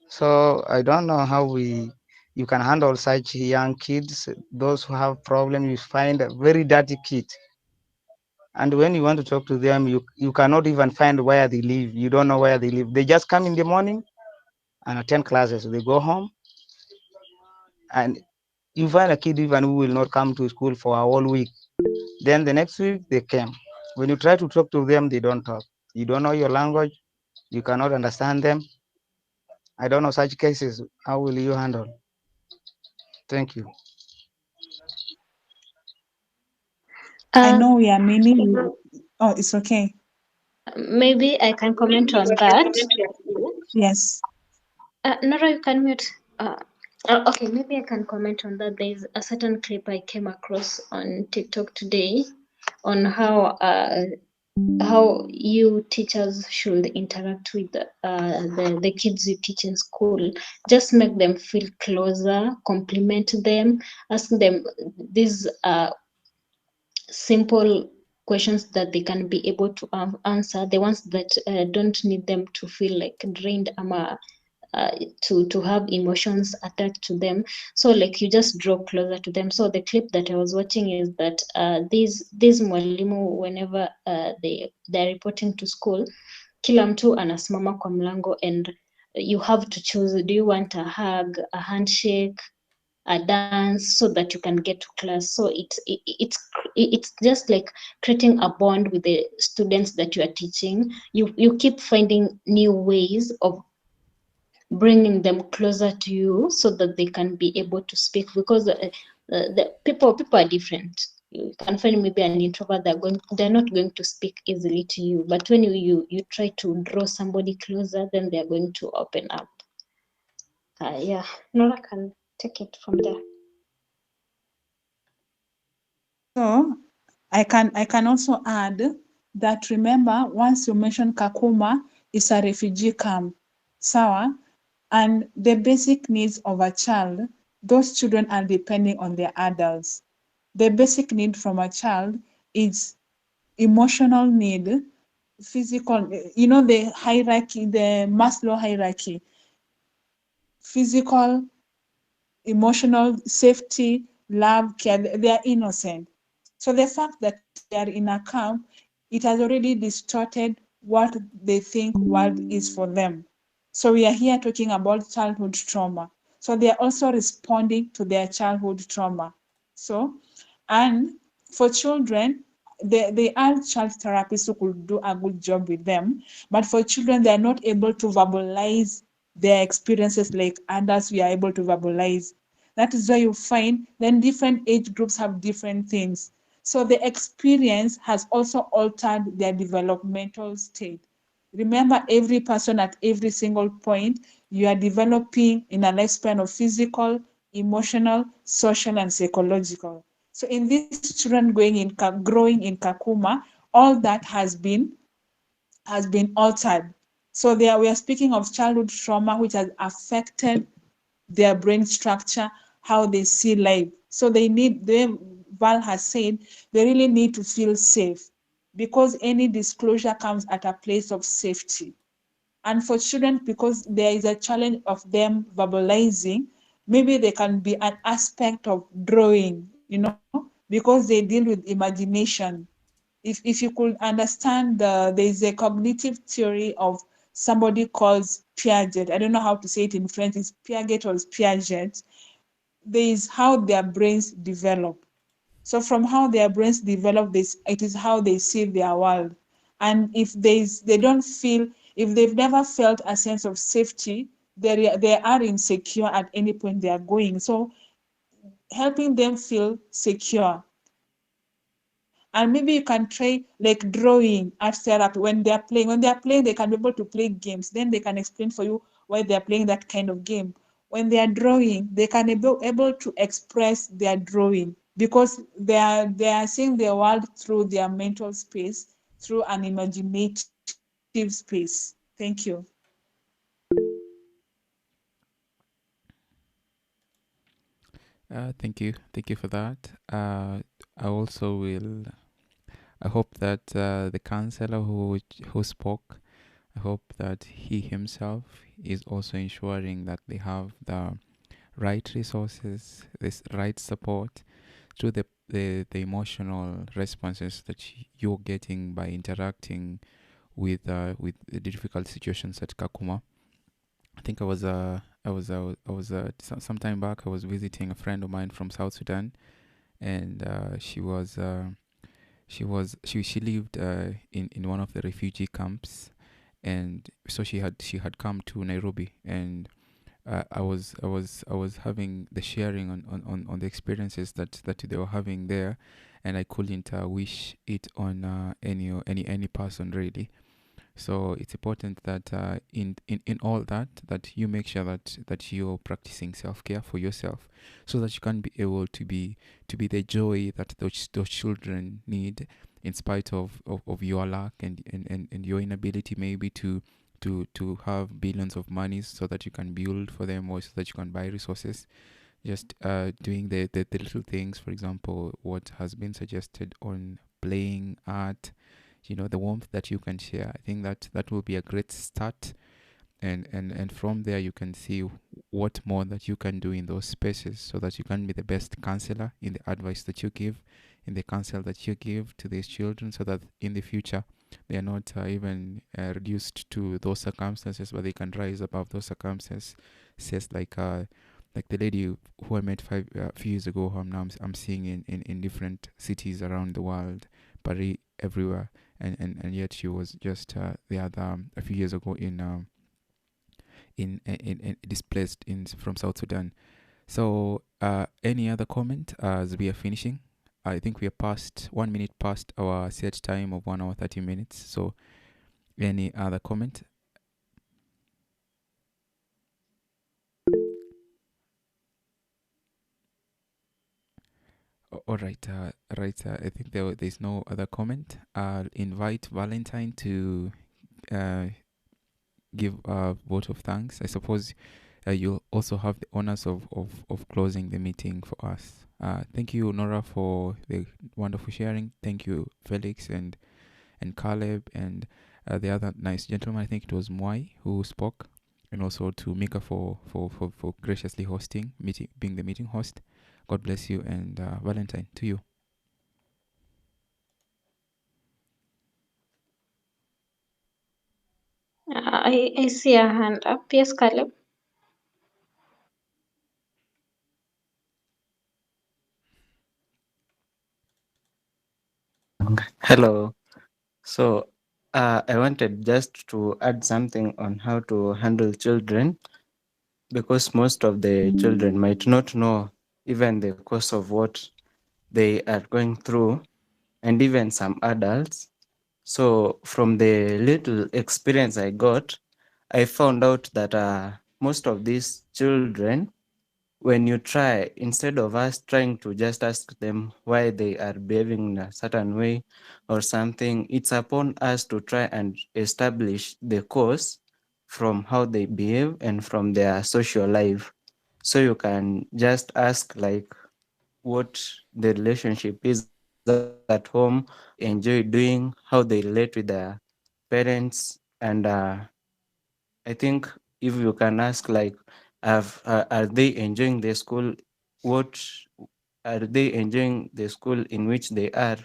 So I don't know how you can handle such young kids. Those who have problems, you find a very dirty kid. And when you want to talk to them, you cannot even find where they live. You don't know where they live. They just come in the morning and attend classes. They go home, and you find a kid even who will not come to school for a whole week. Then the next week they came. When you try to talk to them, they don't talk. You don't know your language. You cannot understand them. I don't know such cases. How will you handle? Thank you.
I
Uh,
know we are meaning. Oh, it's okay.
Maybe I can comment on that.
Yes.
Nora, you can mute. Okay, maybe I can comment on that. There's a certain clip I came across on TikTok today on how you teachers should interact with the kids you teach in school. Just make them feel closer, compliment them, ask them these simple questions that they can be able to answer, the ones that don't need them to feel like drained uh, to have emotions attached to them. So like you just draw closer to them. So the clip that I was watching is that these mwalimu, whenever they're reporting to school, kila mtu anasimama kwa mlango and you have to choose, do you want a hug, a handshake, a dance, so that you can get to class. So it's just like creating a bond with the students that you are teaching. You keep finding new ways of bringing them closer to you so that they can be able to speak, because the people are different. You can find maybe an introvert, they're not going to speak easily to you, but when you try to draw somebody closer, then they're going to open up. Yeah, Nora can take it from there.
So I can also add that, remember, once you mention Kakuma is a refugee camp, sawa, and the basic needs of a child, those children are depending on their adults. The basic need from a child is emotional need, physical, the hierarchy, the Maslow hierarchy, physical, emotional, safety, love, care. They are innocent. So the fact that they are in a camp, it has already distorted what they think world is for them. So we are here talking about childhood trauma. So they are also responding to their childhood trauma. So, and for children, they are child therapists who could do a good job with them. But for children, they are not able to verbalize their experiences like adults we are able to verbalize. That is why you find then different age groups have different things. So the experience has also altered their developmental state. Remember, every person at every single point, you are developing in a lifespan of physical, emotional, social, and psychological. So in these children growing in Kakuma, all that has been altered. So there we are speaking of childhood trauma, which has affected their brain structure, how they see life. So Val has said, they really need to feel safe, because any disclosure comes at a place of safety. And for children, because there is a challenge of them verbalizing, maybe there can be an aspect of drawing, because they deal with imagination. If you could understand, there is a cognitive theory of somebody called Piaget. I don't know how to say it in French. It's Piaget or Piaget. There is how their brains develop. So from how their brains develop, this it is how they see their world. And if they don't feel, if they've never felt a sense of safety, they are insecure at any point they are going. So helping them feel secure. And maybe you can try like drawing art therapy when they are playing. When they are playing, they can be able to play games. Then they can explain for you why they are playing that kind of game. When they are drawing, they can be able to express their drawing, because they are seeing the world through their mental space, through an imaginative space. Thank you.
Thank you for that. I also will. I hope that the counselor who spoke, I hope that he himself is also ensuring that they have the right resources, this right support through the emotional responses that you're getting by interacting with the difficult situations at Kakuma. I think some time back. I was visiting a friend of mine from South Sudan, and she lived in one of the refugee camps, and so she had come to Nairobi, and I was having the sharing on the experiences that they were having there, and I couldn't wish it on any person really. So it's important that in all that you make sure that you're practicing self-care for yourself, so that you can be able to be the joy that those children need, in spite of your lack and your inability maybe to have billions of monies so that you can build for them, or so that you can buy resources. Just doing the little things, for example, what has been suggested on playing art, the warmth that you can share. I think that will be a great start, and from there you can see what more that you can do in those spaces, so that you can be the best counselor in the advice that you give, in the counsel that you give to these children, so that in the future they are not even reduced to those circumstances, but they can rise above those circumstances. Says like the lady who I met a few years ago, who I'm seeing in different cities around the world, Paris, everywhere, and yet she was just the other a few years ago in displaced from South Sudan. So any other comment as we are finishing? I think we are past 1 minute past our set time of 1 hour 30 minutes. So any other comment? All right, right. I think there's no other comment. I'll invite Valentine to uh, give a vote of thanks. I suppose you'll also have the honors of closing the meeting for us. Thank you, Nora, for the wonderful sharing. Thank you, Felix and Caleb, and the other nice gentleman. I think it was Mwai who spoke, and also to Mika for graciously being the meeting host. God bless you, and Valentine, to you.
I see a hand up. Yes, Caleb.
Hello. So I wanted just to add something on how to handle children, because most of the children might not know even the cause of what they are going through, and even some adults. So from the little experience I got, I found out that most of these children, when you try, instead of us trying to just ask them why they are behaving in a certain way or something, it's upon us to try and establish the cause from how they behave and from their social life. So you can just ask like what the relationship is at home, enjoy doing, how they relate with their parents, and I think if you can ask like, are they enjoying the school? What are they enjoying the school in which they are?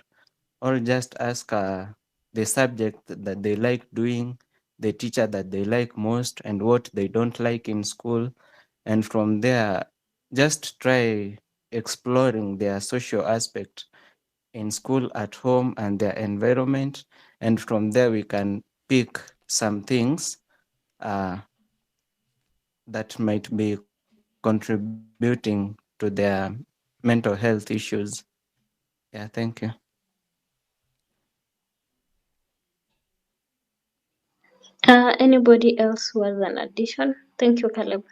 Or just ask the subject that they like doing, the teacher that they like most, and what they don't like in school. And from there, just try exploring their social aspect in school, at home, and their environment. And from there, we can pick some things uh, that might be contributing to their mental health issues. Yeah, thank you.
Anybody else who has an addition? Thank you, Caleb.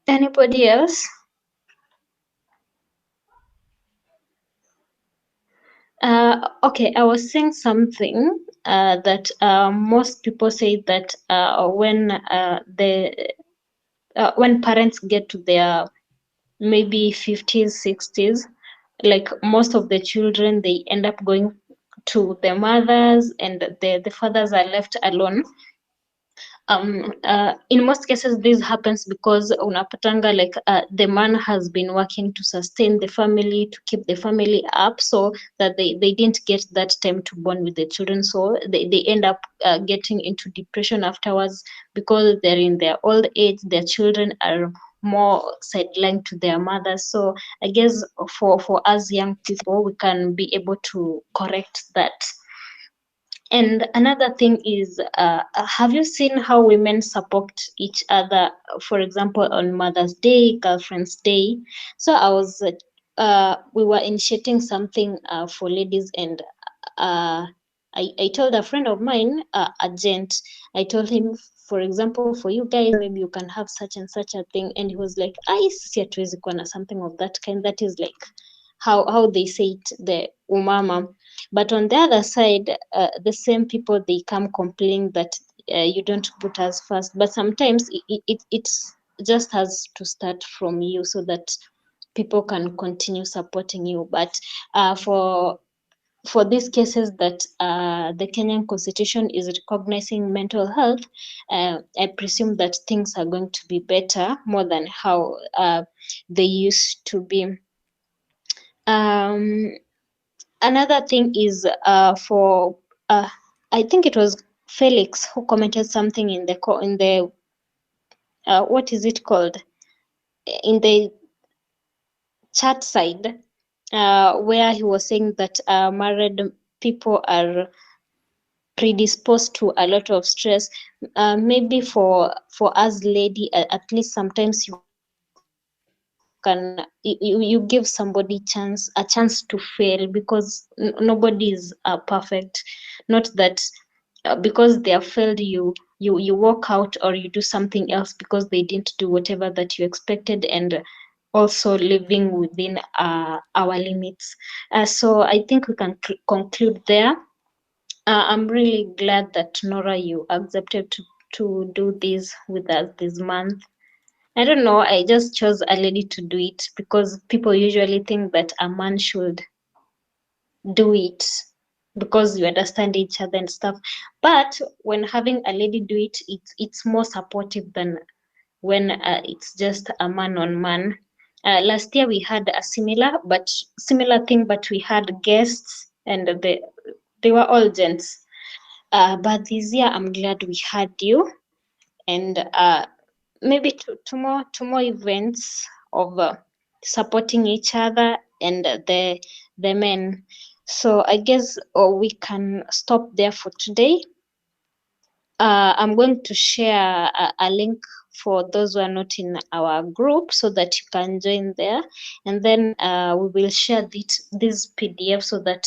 Anybody else? Okay, I was saying something that most people say that when parents get to their maybe 50s, 60s, like most of the children, they end up going to the mothers, and the fathers are left alone. In most cases this happens because unapatanga like the man has been working to sustain the family, to keep the family up, so that they didn't get that time to bond with the children, so they end up getting into depression afterwards, because they're in their old age, their children are more sidelined to their mothers. So I guess for us young people, we can be able to correct that. And another thing is, have you seen how women support each other? For example, on Mother's Day, Girlfriend's Day. So we were initiating something for ladies, and I told a friend of mine, a gent, I told him, for example, for you guys, maybe you can have such and such a thing. And he was like, sisi hatuwezi kuwa na something of that kind. That is like how they say it, the umama. But on the other side, the same people, they come complaining that you don't put us first. But sometimes it just has to start from you so that people can continue supporting you. But for these cases that the Kenyan Constitution is recognizing mental health, I presume that things are going to be better more than how they used to be. Another thing is for I think it was Felix who commented something in the what is it called, in the chat side, where he was saying that married people are predisposed to a lot of stress. Maybe for us lady, at least sometimes you give somebody a chance to fail, because nobody is perfect. Not that because they have failed, you walk out or you do something else because they didn't do whatever that you expected, and also living within our limits. So I think we can conclude there. I'm really glad that Nora, you accepted to do this with us this month. I don't know, I just chose a lady to do it because people usually think that a man should do it because you understand each other and stuff. But when having a lady do it, it's more supportive than when it's just a man on man. Last year we had a similar thing, but we had guests and they were all gents. But this year I'm glad we had you, and maybe to more events of supporting each other and the men. So I guess we can stop there for today. I'm going to share a link for those who are not in our group so that you can join there, and then we will share this PDF so that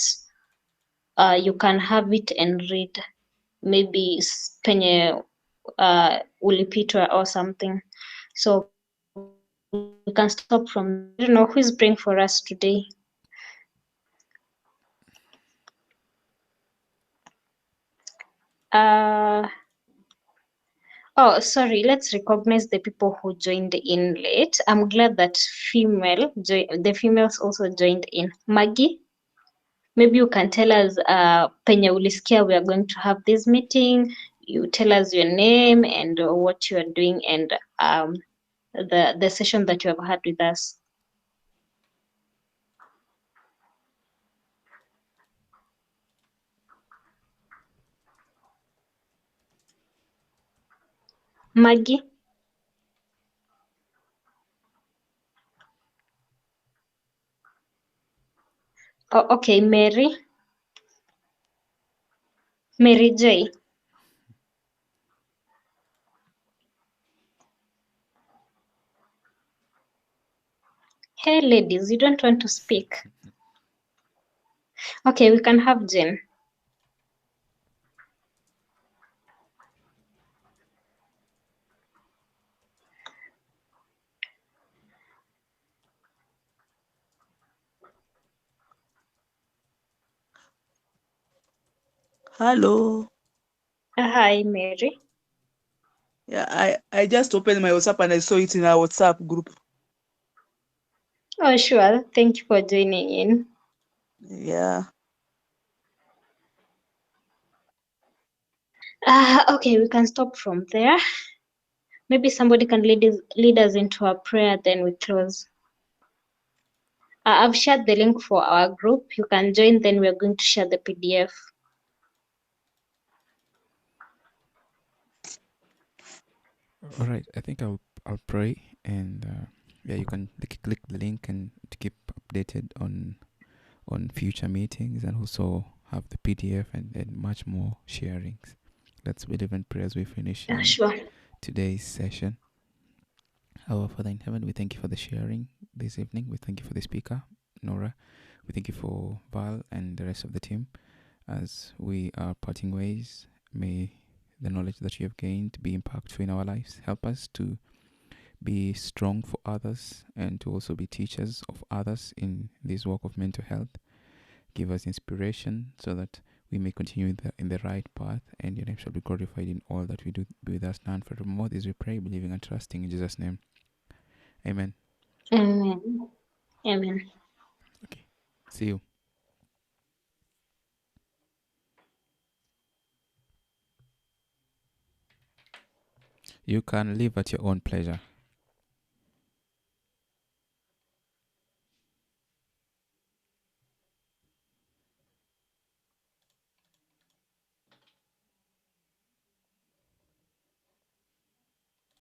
you can have it and read, maybe penye ulipitwa or something. So we can stop from there. I don't know who is praying for us today. Uh, oh, sorry. Let's recognize the people who joined in late. I'm glad that the females also joined in. Maggie, maybe you can tell us penye ulisikia we are going to have this meeting. You tell us your name and what you are doing, and the session that you have had with us. Maggie. Oh, okay, Mary J. Hey, ladies, you don't want to speak? Okay, we can have Jen.
Hello.
Hi, Mary.
Yeah, I just opened my WhatsApp and I saw it in our WhatsApp group.
Oh, sure. Thank you for joining in.
Yeah.
Okay, we can stop from there. Maybe somebody can lead us into a prayer, then we close. I've shared the link for our group. You can join, then we're going to share the PDF.
All right, I think I'll pray. And yeah, you can click the link and to keep updated on future meetings, and also have the PDF and much more sharings. Let's believe and pray as we finish
Sure.
today's session. Our Father in heaven, we thank you for the sharing this evening. We thank you for the speaker, Norah. We thank you for Val and the rest of the team. As we are parting ways, may the knowledge that you have gained be impactful in our lives. Help us to be strong for others and to also be teachers of others in this work of mental health. Give us inspiration so that we may continue in the right path, and your name shall be glorified in all that we do. Be with us now and forevermore. This we pray, believing and trusting in Jesus' name. Amen.
Amen. Amen.
Okay. See you. You can leave at your own pleasure.